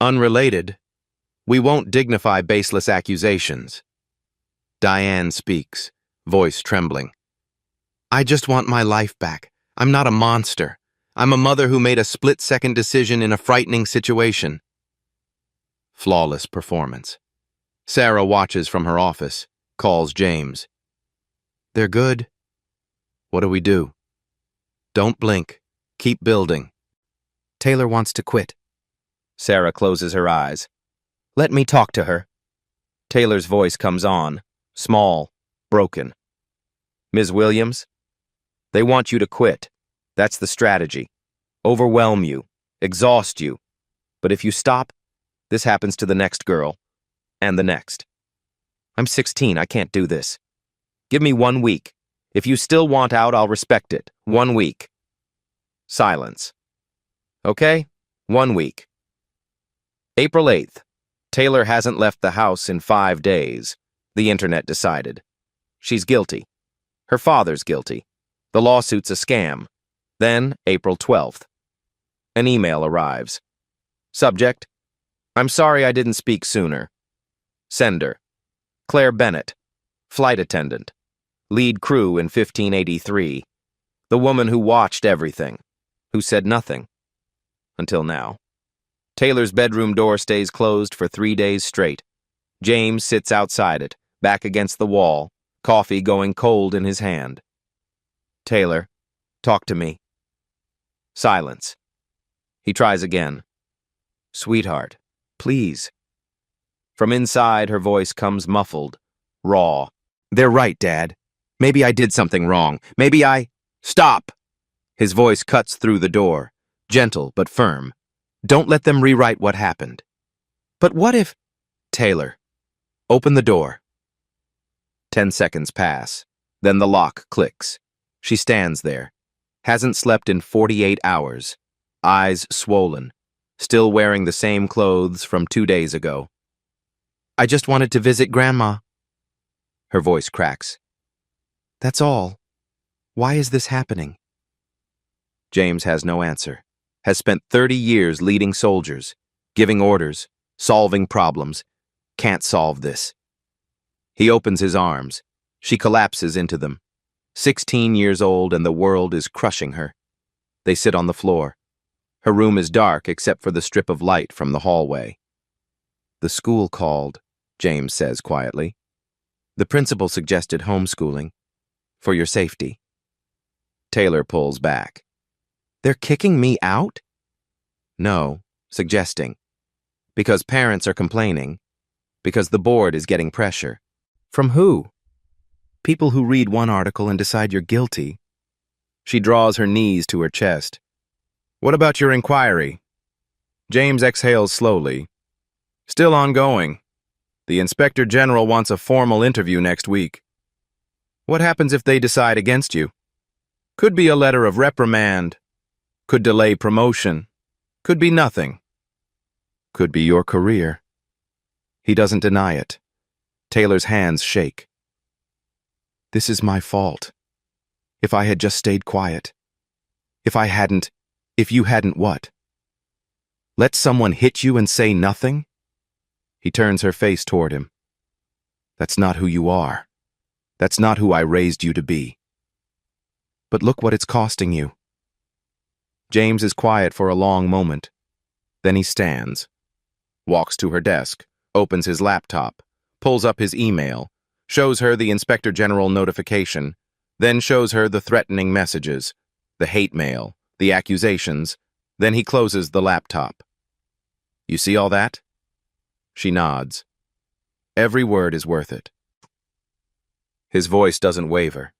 Unrelated. We won't dignify baseless accusations. Diane speaks, voice trembling. I just want my life back. I'm not a monster. I'm a mother who made a split-second decision in a frightening situation. Flawless performance. Sarah watches from her office, calls James. They're good. What do we do? Don't blink. Keep building. Taylor wants to quit. Sarah closes her eyes. Let me talk to her. Taylor's voice comes on, small, broken. Ms. Williams, they want you to quit. That's the strategy. Overwhelm you, exhaust you. But if you stop, this happens to the next girl, and the next. I'm 16, I can't do this. Give me 1 week. If you still want out, I'll respect it. 1 week. Silence. Okay, 1 week. April 8th. Taylor hasn't left the house in 5 days. The internet decided. She's guilty. Her father's guilty. The lawsuit's a scam. Then, April 12th. An email arrives. Subject: I'm sorry I didn't speak sooner. Sender: Claire Bennett, flight attendant, lead crew in 1583. The woman who watched everything, who said nothing. Until now. Taylor's bedroom door stays closed for 3 days straight. James sits outside it, back against the wall, coffee going cold in his hand. Taylor, talk to me. Silence. He tries again. Sweetheart, please. From inside, her voice comes muffled, raw. They're right, Dad. Maybe I did something wrong. Maybe I... Stop! His voice cuts through the door, gentle but firm. Don't let them rewrite what happened. But what if... Taylor, open the door. 10 seconds pass. Then the lock clicks. She stands there. Hasn't slept in 48 hours. Eyes swollen. Still wearing the same clothes from 2 days ago. I just wanted to visit Grandma. Her voice cracks. That's all. Why is this happening? James has no answer. Has spent 30 years leading soldiers, giving orders, solving problems. Can't solve this. He opens his arms. She collapses into them. 16 years old and the world is crushing her. They sit on the floor. Her room is dark except for the strip of light from the hallway. The school called, James says quietly. The principal suggested homeschooling. For your safety. Taylor pulls back. They're kicking me out? No, suggesting. Because parents are complaining. Because the board is getting pressure. From who? People who read one article and decide you're guilty. She draws her knees to her chest. What about your inquiry? James exhales slowly. Still ongoing. The Inspector General wants a formal interview next week. What happens if they decide against you? Could be a letter of reprimand. Could delay promotion. Could be nothing. Could be your career. He doesn't deny it. Taylor's hands shake. This is my fault. If I had just stayed quiet. If you hadn't what? Let someone hit you and say nothing? He turns her face toward him. That's not who you are. That's not who I raised you to be. But look what it's costing you. James is quiet for a long moment. Then he stands, walks to her desk, opens his laptop, pulls up his email, shows her the Inspector General notification, then shows her the threatening messages, the hate mail, the accusations, then he closes the laptop. You see all that? She nods. Every word is worth it. His voice doesn't waver.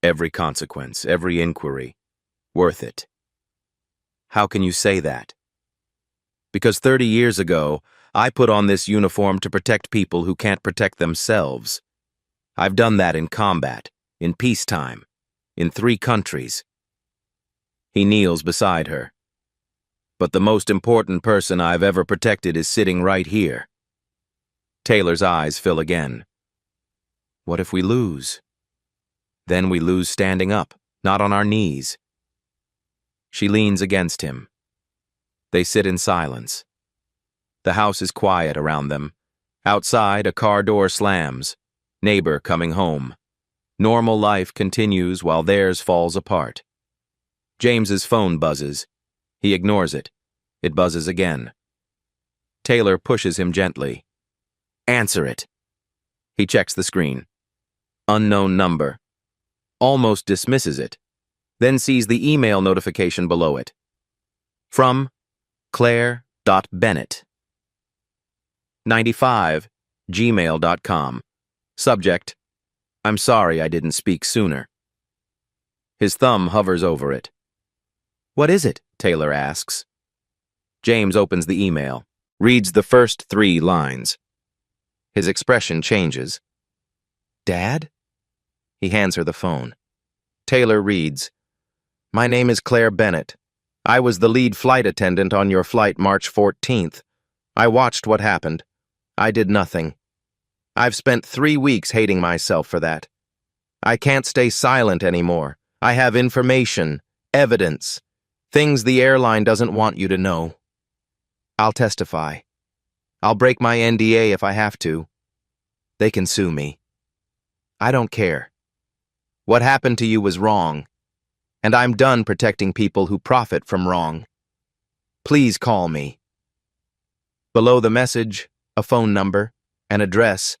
Every consequence, every inquiry, worth it. How can you say that? Because 30 years ago, I put on this uniform to protect people who can't protect themselves. I've done that in combat, in peacetime, in 3 countries. He kneels beside her. But the most important person I've ever protected is sitting right here. Taylor's eyes fill again. What if we lose? Then we lose standing up, not on our knees. She leans against him. They sit in silence. The house is quiet around them. Outside, a car door slams. Neighbor coming home. Normal life continues while theirs falls apart. James's phone buzzes. He ignores it. It buzzes again. Taylor pushes him gently. Answer it. He checks the screen. Unknown number. Almost dismisses it. Then sees the email notification below it. From Claire.Bennett. 95gmail.com. Subject, I'm sorry I didn't speak sooner. His thumb hovers over it. What is it? Taylor asks. James opens the email, reads the first 3 lines. His expression changes. Dad? He hands her the phone. Taylor reads, My name is Claire Bennett. I was the lead flight attendant on your flight March 14th. I watched what happened. I did nothing. I've spent 3 weeks hating myself for that. I can't stay silent anymore. I have information, evidence, things the airline doesn't want you to know. I'll testify. I'll break my NDA if I have to. They can sue me. I don't care. What happened to you was wrong, and I'm done protecting people who profit from wrong. Please call me. Below the message, a phone number, an address,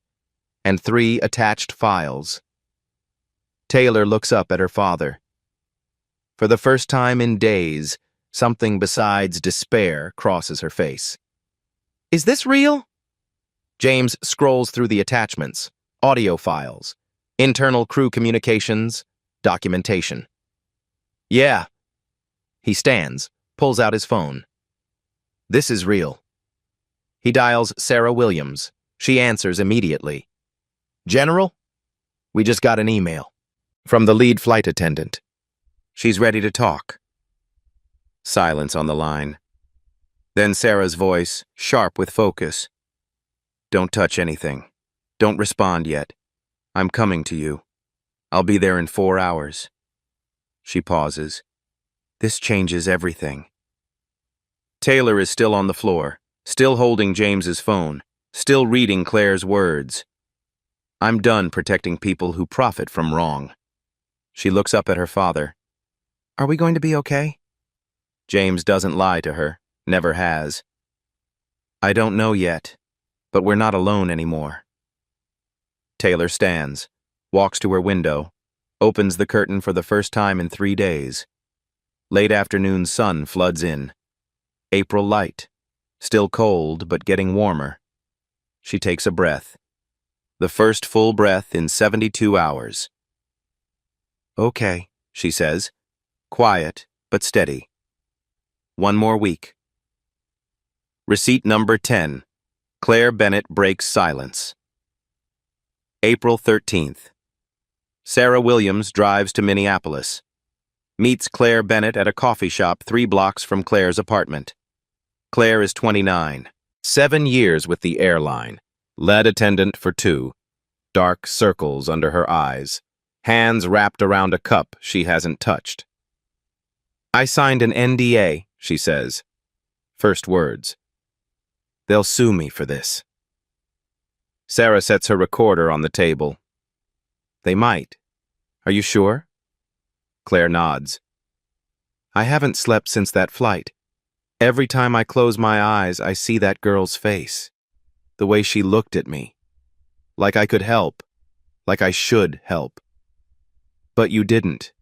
and 3 attached files. Taylor looks up at her father. For the first time in days, something besides despair crosses her face. Is this real? James scrolls through the attachments, audio files, internal crew communications, documentation. Yeah. He stands, pulls out his phone. This is real. He dials Sarah Williams. She answers immediately. General? We just got an email. From the lead flight attendant. She's ready to talk. Silence on the line. Then Sarah's voice, sharp with focus. Don't touch anything. Don't respond yet. I'm coming to you. I'll be there in 4 hours. She pauses. This changes everything. Taylor is still on the floor, still holding James's phone, still reading Claire's words. I'm done protecting people who profit from wrong. She looks up at her father. Are we going to be okay? James doesn't lie to her, never has. I don't know yet, but we're not alone anymore. Taylor stands, walks to her window, opens the curtain for the first time in 3 days. Late afternoon sun floods in. April light. Still cold, but getting warmer. She takes a breath. The first full breath in 72 hours. Okay, she says. Quiet, but steady. 1 more week. Receipt number 10. Claire Bennett breaks silence. April 13th. Sarah Williams drives to Minneapolis. Meets Claire Bennett at a coffee shop 3 blocks from Claire's apartment. Claire is 29. 7 years with the airline. Lead attendant for 2. Dark circles under her eyes. Hands wrapped around a cup she hasn't touched. I signed an NDA, she says. First words. They'll sue me for this. Sarah sets her recorder on the table. They might. Are you sure? Claire nods. I haven't slept since that flight. Every time I close my eyes, I see that girl's face. The way she looked at me. Like I could help. Like I should help. But you didn't.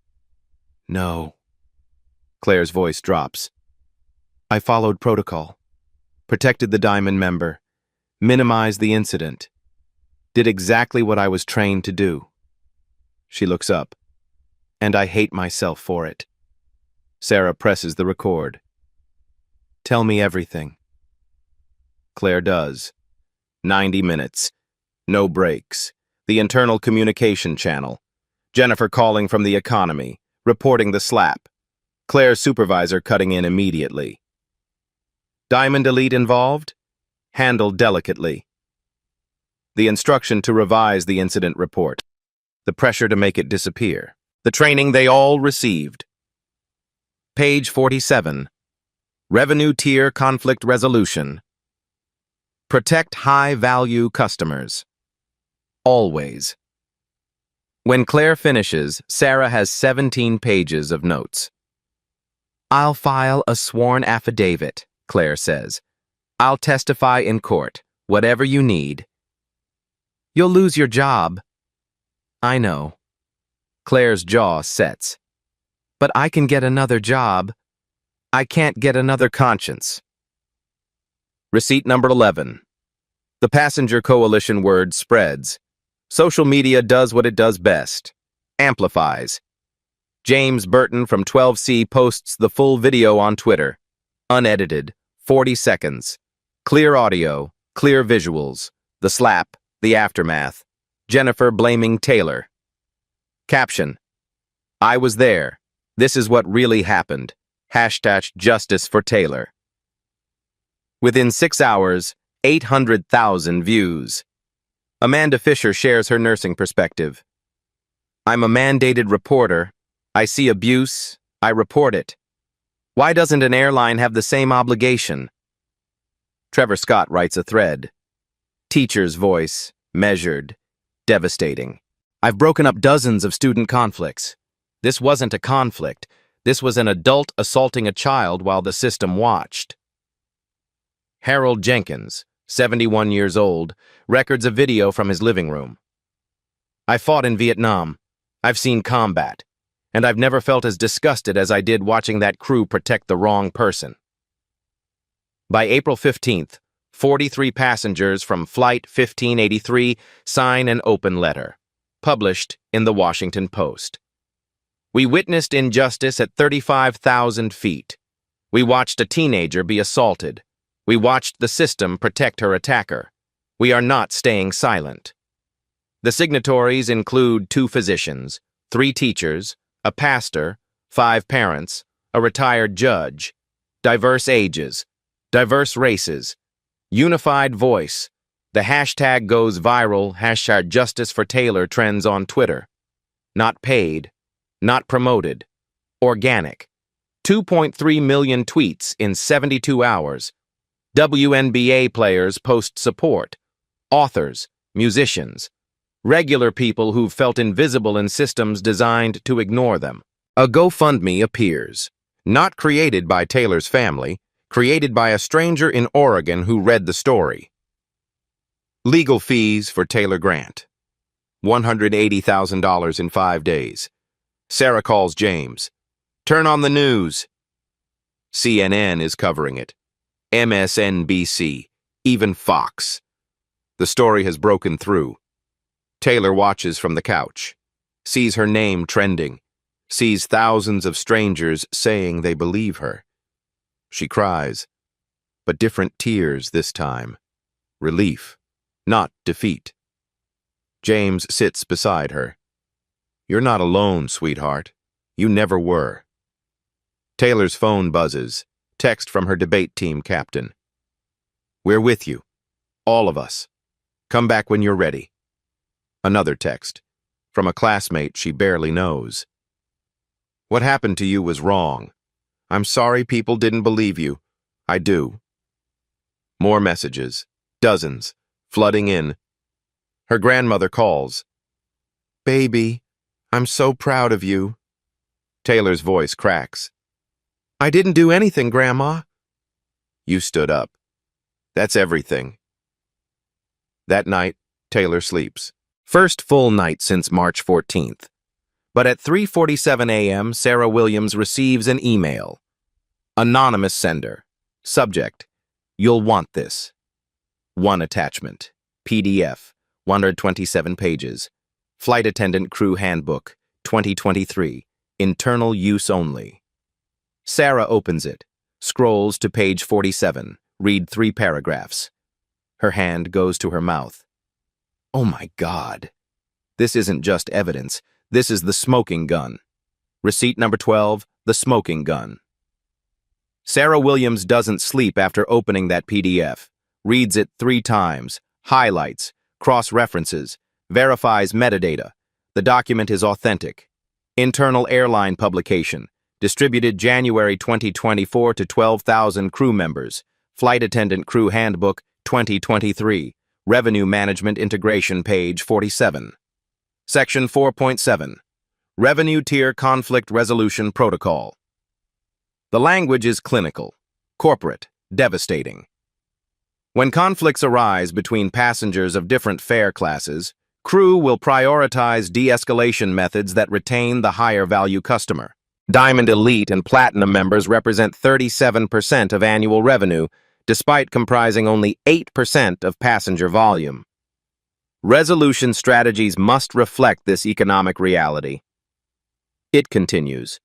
No. Claire's voice drops. I followed protocol. Protected the Diamond member. Minimized the incident. Did exactly what I was trained to do. She looks up. And I hate myself for it. Sarah presses the record. Tell me everything. Claire does. 90 minutes. No breaks. The internal communication channel. Jennifer calling from the economy, reporting the slap. Claire's supervisor cutting in immediately. Diamond Elite involved? Handled delicately. The instruction to revise the incident report. The pressure to make it disappear. The training they all received. Page 47. Revenue tier conflict resolution. Protect high-value customers. Always. When Claire finishes, Sarah has 17 pages of notes. I'll file a sworn affidavit, Claire says. I'll testify in court, whatever you need. You'll lose your job. I know. Claire's jaw sets. But I can get another job. I can't get another conscience. Receipt number 11. The passenger coalition word spreads. Social media does what it does best. Amplifies. James Burton from 12C posts the full video on Twitter. Unedited. 40 seconds. Clear audio. Clear visuals. The slap. The aftermath. Jennifer blaming Taylor. Caption. I was there. This is what really happened. Hashtag justice for Taylor. Within 6 hours, 800,000 views. Amanda Fisher shares her nursing perspective. I'm a mandated reporter. I see abuse. I report it. Why doesn't an airline have the same obligation? Trevor Scott writes a thread. Teacher's voice, measured, devastating. I've broken up dozens of student conflicts. This wasn't a conflict. This was an adult assaulting a child while the system watched. Harold Jenkins, 71 years old, records a video from his living room. I fought in Vietnam. I've seen combat. And I've never felt as disgusted as I did watching that crew protect the wrong person. By April 15th, 43 passengers from Flight 1583 sign an open letter, published in the Washington Post. We witnessed injustice at 35,000 feet. We watched a teenager be assaulted. We watched the system protect her attacker. We are not staying silent. The signatories include 2 physicians, 3 teachers, a pastor, 5 parents, a retired judge, diverse ages, diverse races, unified voice. The hashtag goes viral, hashtag Justice for Taylor trends on Twitter. Not paid, not promoted, organic. 2.3 million tweets in 72 hours. WNBA players post support. Authors, musicians, regular people who've felt invisible in systems designed to ignore them. A GoFundMe appears. Not created by Taylor's family, created by a stranger in Oregon who read the story. Legal fees for Taylor Grant. $180,000 in 5 days. Sarah calls James. Turn on the news. CNN is covering it. MSNBC, even Fox. The story has broken through. Taylor watches from the couch, sees her name trending, sees thousands of strangers saying they believe her. She cries, but different tears this time. Relief, not defeat. James sits beside her. You're not alone, sweetheart. You never were. Taylor's phone buzzes. Text from her debate team captain. We're with you. All of us. Come back when you're ready. Another text. From a classmate she barely knows. What happened to you was wrong. I'm sorry people didn't believe you. I do. More messages. Dozens. Flooding in. Her grandmother calls. Baby, I'm so proud of you. Taylor's voice cracks. I didn't do anything, Grandma. You stood up. That's everything. That night, Taylor sleeps. First full night since March 14th. But at 3:47 a.m., Sarah Williams receives an email. Anonymous sender. Subject, you'll want this. One attachment. PDF, 127 pages. Flight Attendant Crew Handbook, 2023. Internal use only. Sarah opens it, scrolls to page 47, read 3 paragraphs. Her hand goes to her mouth. Oh my God. This isn't just evidence. This is the smoking gun. Receipt number 12, the smoking gun. Sarah Williams doesn't sleep after opening that PDF, reads it 3 times, highlights, cross-references, verifies metadata. The document is authentic. Internal airline publication. Distributed January 2024 to 12,000 crew members. Flight Attendant Crew Handbook, 2023. Revenue Management Integration, page 47. Section 4.7. Revenue Tier Conflict Resolution Protocol. The language is clinical, corporate, devastating. When conflicts arise between passengers of different fare classes, crew will prioritize de-escalation methods that retain the higher-value customer. Diamond Elite and Platinum members represent 37% of annual revenue, despite comprising only 8% of passenger volume. Resolution strategies must reflect this economic reality. It continues.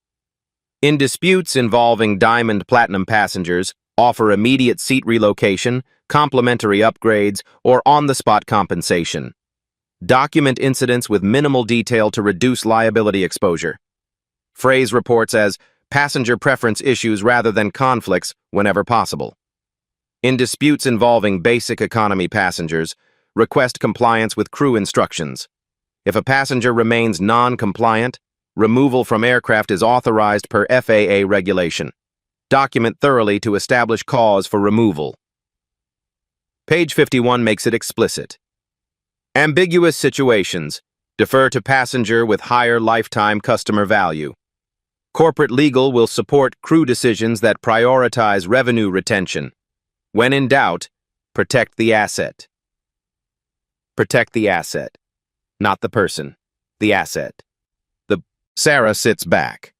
In disputes involving Diamond Platinum passengers, offer immediate seat relocation, complimentary upgrades, or on-the-spot compensation. Document incidents with minimal detail to reduce liability exposure. Phrase reports as passenger preference issues rather than conflicts whenever possible. In disputes involving basic economy passengers, request compliance with crew instructions. If a passenger remains non-compliant, removal from aircraft is authorized per FAA regulation. Document thoroughly to establish cause for removal. Page 51 makes it explicit. Ambiguous situations. Defer to passenger with higher lifetime customer value. Corporate legal will support crew decisions that prioritize revenue retention. When in doubt, protect the asset. Protect the asset. Not the person. The asset. Sarah sits back.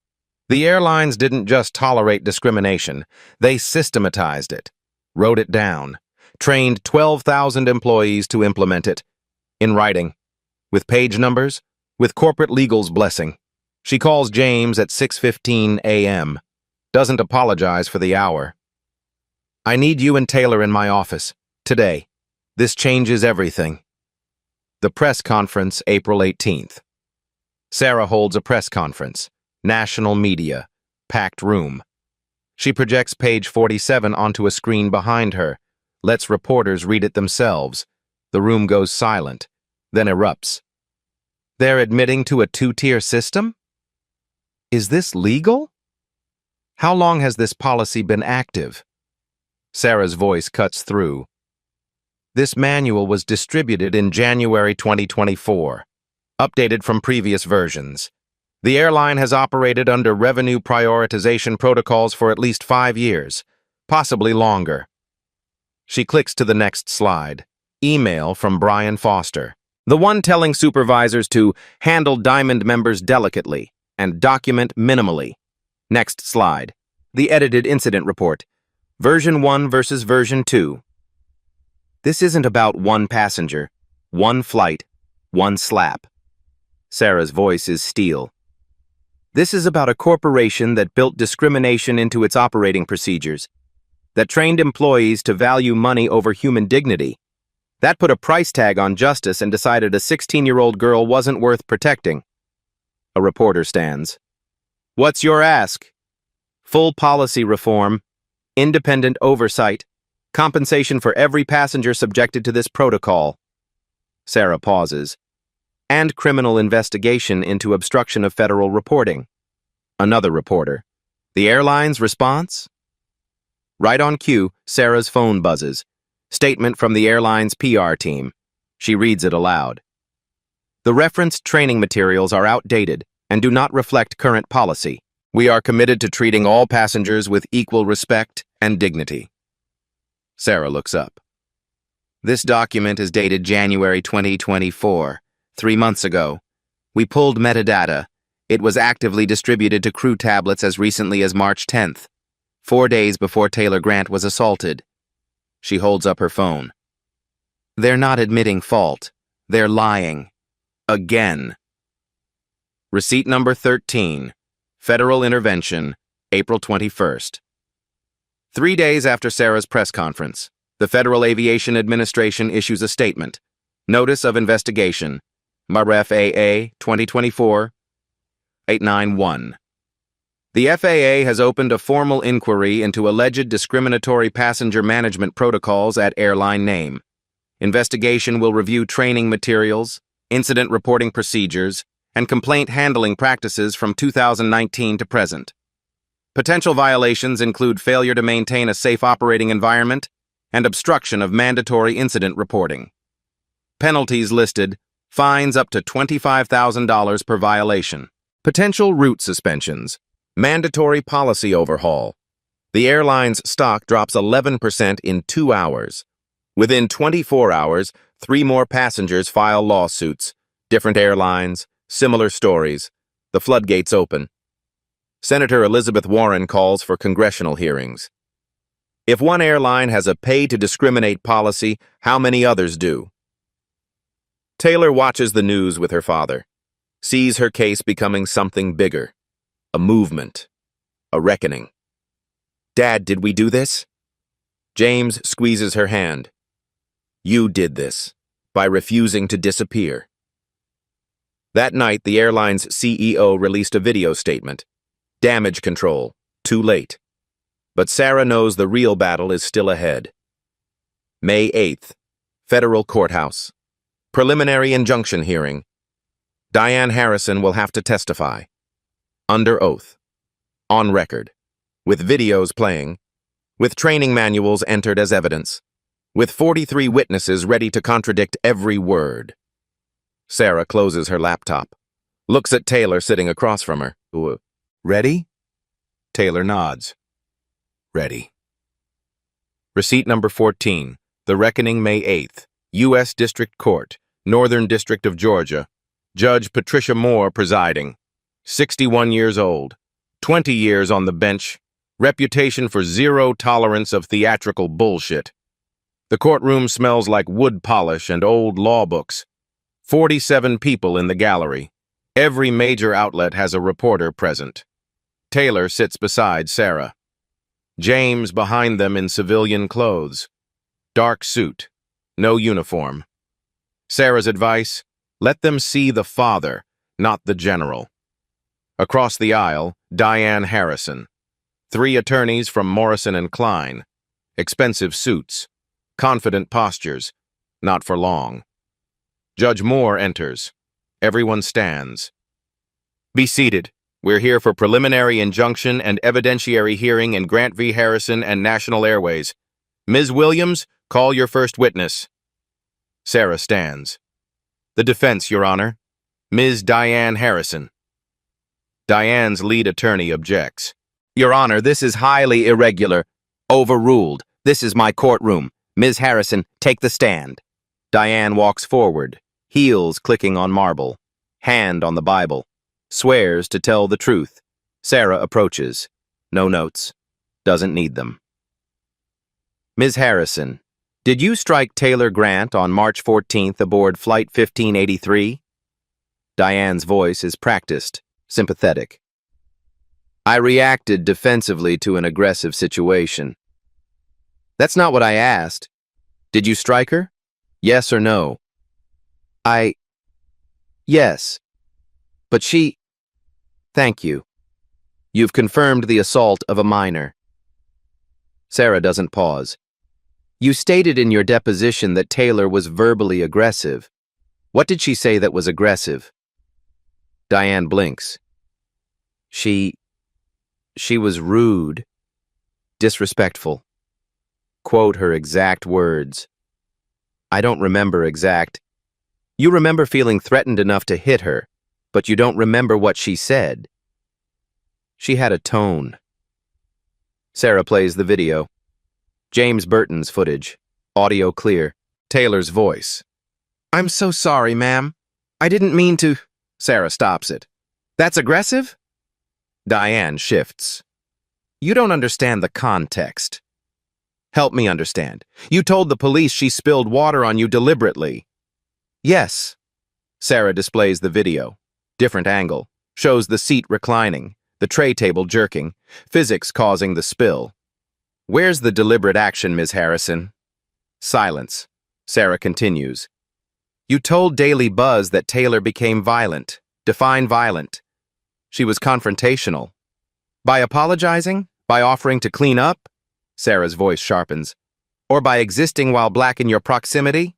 The airlines didn't just tolerate discrimination, they systematized it, wrote it down, trained 12,000 employees to implement it. In writing, with page numbers, with corporate legal's blessing. She calls James at 6:15 a.m., doesn't apologize for the hour. I need you and Taylor in my office, today. This changes everything. The press conference, April 18th. Sarah holds a press conference. National media. Packed room. She projects page 47 onto a screen behind her, lets reporters read it themselves. The room goes silent, then erupts. They're admitting to a 2-tier system? Is this legal? How long has this policy been active? Sarah's voice cuts through. This manual was distributed in January 2024, updated from previous versions. The airline has operated under revenue prioritization protocols for at least 5 years, possibly longer. She clicks to the next slide. Email from Brian Foster. The one telling supervisors to handle Diamond members delicately and document minimally. Next slide. The edited incident report. Version 1 versus version 2. This isn't about one passenger, one flight, one slap. Sarah's voice is steel. This is about a corporation that built discrimination into its operating procedures, that trained employees to value money over human dignity, that put a price tag on justice and decided a 16-year-old girl wasn't worth protecting. A reporter stands. What's your ask? Full policy reform, independent oversight, compensation for every passenger subjected to this protocol. Sarah pauses. And criminal investigation into obstruction of federal reporting. Another reporter. The airline's response? Right on cue, Sarah's phone buzzes. Statement from the airline's PR team. She reads it aloud. The referenced training materials are outdated and do not reflect current policy. We are committed to treating all passengers with equal respect and dignity. Sarah looks up. This document is dated January 2024. 3 months ago. We pulled metadata. It was actively distributed to crew tablets as recently as March 10th, 4 days before Taylor Grant was assaulted. She holds up her phone. They're not admitting fault. They're lying. Again. Receipt number 13. Federal intervention, April 21st. 3 days after Sarah's press conference, the Federal Aviation Administration issues a statement. Notice of investigation. MAREF AA 2024-891. The FAA has opened a formal inquiry into alleged discriminatory passenger management protocols at airline name. Investigation will review training materials, incident reporting procedures, and complaint handling practices from 2019 to present. Potential violations include failure to maintain a safe operating environment and obstruction of mandatory incident reporting. Penalties listed: fines up to $25,000 per violation. Potential route suspensions. Mandatory policy overhaul. The airline's stock drops 11% in 2 hours. Within 24 hours, 3 more passengers file lawsuits. Different airlines, similar stories. The floodgates open. Senator Elizabeth Warren calls for congressional hearings. If one airline has a pay-to-discriminate policy, how many others do? Taylor watches the news with her father, sees her case becoming something bigger, a movement, a reckoning. Dad, did we do this? James squeezes her hand. You did this, by refusing to disappear. That night, the airline's CEO released a video statement. Damage control, too late. But Sarah knows the real battle is still ahead. May 8th, Federal Courthouse. Preliminary injunction hearing. Diane Harrison will have to testify. Under oath. On record. With videos playing. With training manuals entered as evidence. With 43 witnesses ready to contradict every word. Sarah closes her laptop. Looks at Taylor sitting across from her. Ready? Taylor nods. Ready. Receipt number 14. The Reckoning, May 8th. U.S. District Court. Northern District of Georgia. Judge Patricia Moore presiding. 61 years old. 20 years on the bench. Reputation for zero tolerance of theatrical bullshit. The courtroom smells like wood polish and old law books. 47 people in the gallery. Every major outlet has a reporter present. Taylor sits beside Sarah. James behind them in civilian clothes. Dark suit. No uniform. Sarah's advice: let them see the father, not the general. Across the aisle, Diane Harrison. 3 attorneys from Morrison and Klein. Expensive suits. Confident postures. Not for long. Judge Moore enters. Everyone stands. Be seated. We're here for preliminary injunction and evidentiary hearing in Grant v. Harrison and National Airways. Ms. Williams, call your first witness. Sarah stands. The defense, Your Honor. Ms. Diane Harrison. Diane's lead attorney objects. Your Honor, this is highly irregular. Overruled. This is my courtroom. Ms. Harrison, take the stand. Diane walks forward. heels clicking on marble, hand on the Bible, swears to tell the truth. Sarah approaches. No notes. Doesn't need them. Ms. Harrison, did you strike Taylor Grant on March 14th aboard Flight 1583? Diane's voice is practiced, sympathetic. I reacted defensively to an aggressive situation. That's not what I asked. Did you strike her? Yes or no? Yes. But she... Thank you. You've confirmed the assault of a minor. Sarah doesn't pause. You stated in your deposition that Taylor was verbally aggressive. What did she say that was aggressive? Diane blinks. She was rude, disrespectful. Quote her exact words. I don't remember exact. You remember feeling threatened enough to hit her, but you don't remember what she said. She had a tone. Sarah plays the video. James Burton's footage. Audio clear. Taylor's voice. I'm so sorry, ma'am. I didn't mean to... Sarah stops it. That's aggressive? Diane shifts. You don't understand the context. Help me understand. You told the police she spilled water on you deliberately. Yes. Sarah displays the video. Different angle. Shows the seat reclining, the tray table jerking, physics causing the spill. Where's the deliberate action, Ms. Harrison? Silence. Sarah continues. You told Daily Buzz that Taylor became violent. Define violent. She was confrontational. By apologizing? By offering to clean up? Sarah's voice sharpens. Or by existing while black in your proximity?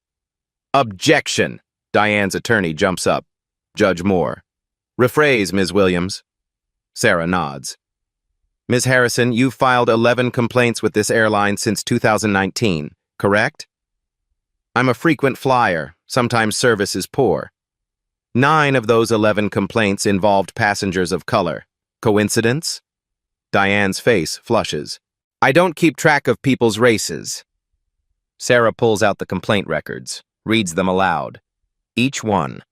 Objection! Diane's attorney jumps up. Judge Moore. Rephrase, Ms. Williams. Sarah nods. Ms. Harrison, you've filed 11 complaints with this airline since 2019, correct? I'm a frequent flyer. Sometimes service is poor. 9 of those 11 complaints involved passengers of color. Coincidence? Diane's face flushes. I don't keep track of people's races. Sarah pulls out the complaint records, reads them aloud. Each one.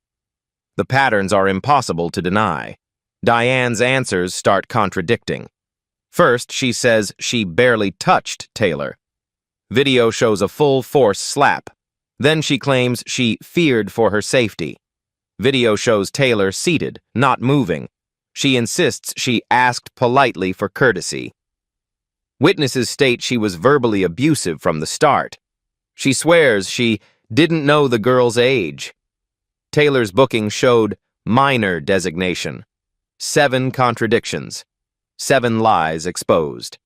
The patterns are impossible to deny. Diane's answers start contradicting. First, she says she barely touched Taylor. Video shows a full force slap. Then she claims she feared for her safety. Video shows Taylor seated, not moving. She insists she asked politely for courtesy. Witnesses state she was verbally abusive from the start. She swears she didn't know the girl's age. Taylor's booking showed minor designation. 7 contradictions. 7 lies exposed.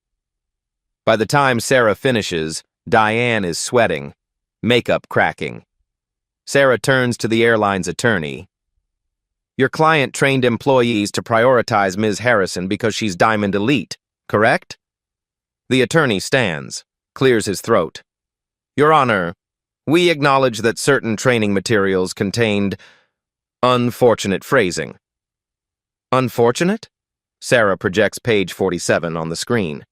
By the time Sarah finishes, Diane is sweating, makeup cracking. Sarah turns to the airline's attorney. Your client trained employees to prioritize Ms. Harrison because she's Diamond Elite, correct? The attorney stands, clears his throat. Your Honor, we acknowledge that certain training materials contained unfortunate phrasing. Unfortunate? Sarah projects page 47 on the screen.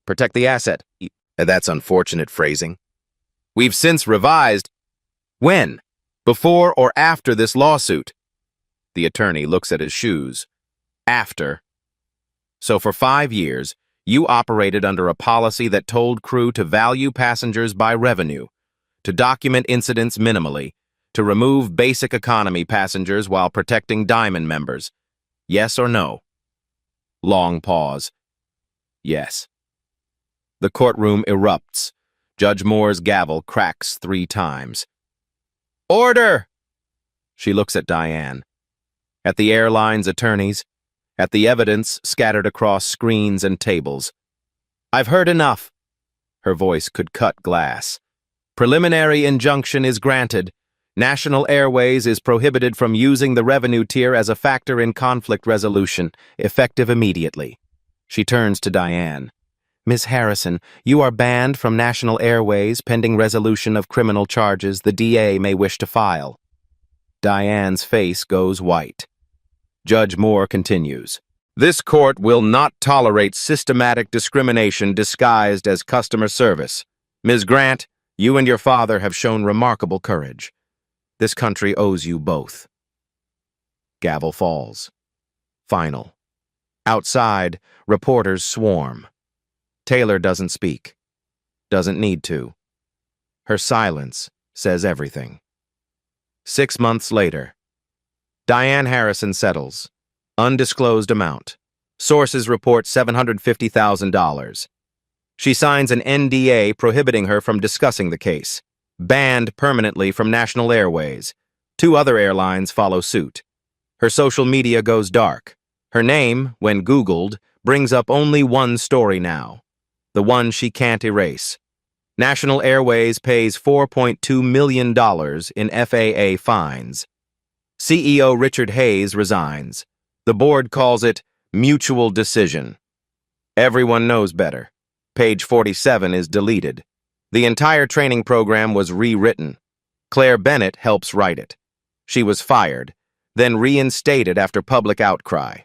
Protect the asset. That's unfortunate phrasing. We've since revised. When? Before or after this lawsuit? The attorney looks at his shoes. After. So for 5 years, you operated under a policy that told crew to value passengers by revenue, to document incidents minimally, to remove basic economy passengers while protecting Diamond members. Yes or no? Long pause. Yes. The courtroom erupts. Judge Moore's gavel cracks 3 times. Order! She looks at Diane. At the airline's attorneys. At the evidence scattered across screens and tables. I've heard enough. Her voice could cut glass. Preliminary injunction is granted. National Airways is prohibited from using the revenue tier as a factor in conflict resolution, effective immediately. She turns to Diane. Ms. Harrison, you are banned from National Airways pending resolution of criminal charges the DA may wish to file. Diane's face goes white. Judge Moore continues. This court will not tolerate systematic discrimination disguised as customer service. Ms. Grant, you and your father have shown remarkable courage. This country owes you both. Gavel falls. Final. Outside, reporters swarm. Taylor doesn't speak. Doesn't need to. Her silence says everything. 6 months later. Diane Harrison settles. Undisclosed amount. Sources report $750,000. She signs an NDA prohibiting her from discussing the case. Banned permanently from national airways. 2 other airlines follow suit. Her social media goes dark. Her name, when Googled, brings up only one story now. The one she can't erase. National Airways pays $4.2 million in FAA fines. CEO Richard Hayes resigns. The board calls it mutual decision. Everyone knows better. Page 47 is deleted. The entire training program was rewritten. Claire Bennett helps write it. She was fired, then reinstated after public outcry.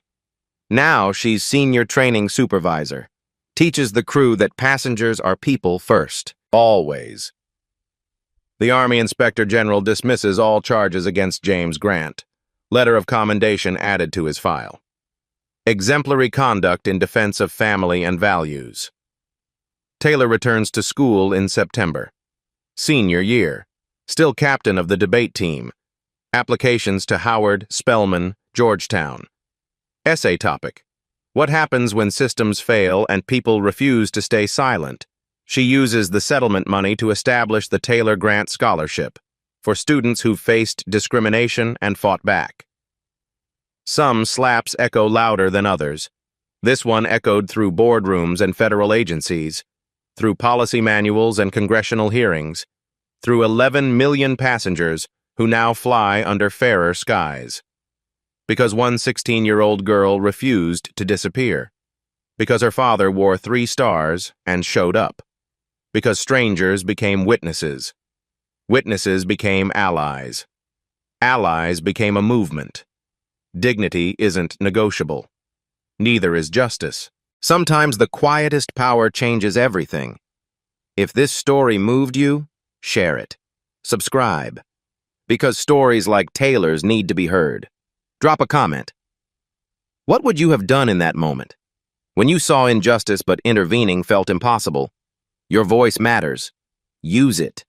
Now she's senior training supervisor. Teaches the crew that passengers are people first. Always. The Army Inspector General dismisses all charges against James Grant. Letter of commendation added to his file. Exemplary conduct in defense of family and values. Taylor returns to school in September. Senior year. Still captain of the debate team. Applications to Howard, Spelman, Georgetown. Essay topic. What happens when systems fail and people refuse to stay silent? She uses the settlement money to establish the Taylor Grant Scholarship for students who've faced discrimination and fought back. Some slaps echo louder than others. This one echoed through boardrooms and federal agencies, through policy manuals and congressional hearings, through 11 million passengers who now fly under fairer skies. Because one 16-year-old girl refused to disappear. Because her father wore 3 stars and showed up. Because strangers became witnesses. Witnesses became allies. Allies became a movement. Dignity isn't negotiable. Neither is justice. Sometimes the quietest power changes everything. If this story moved you, share it. Subscribe. Because stories like Taylor's need to be heard. Drop a comment. What would you have done in that moment? When you saw injustice but intervening felt impossible? Your voice matters. Use it.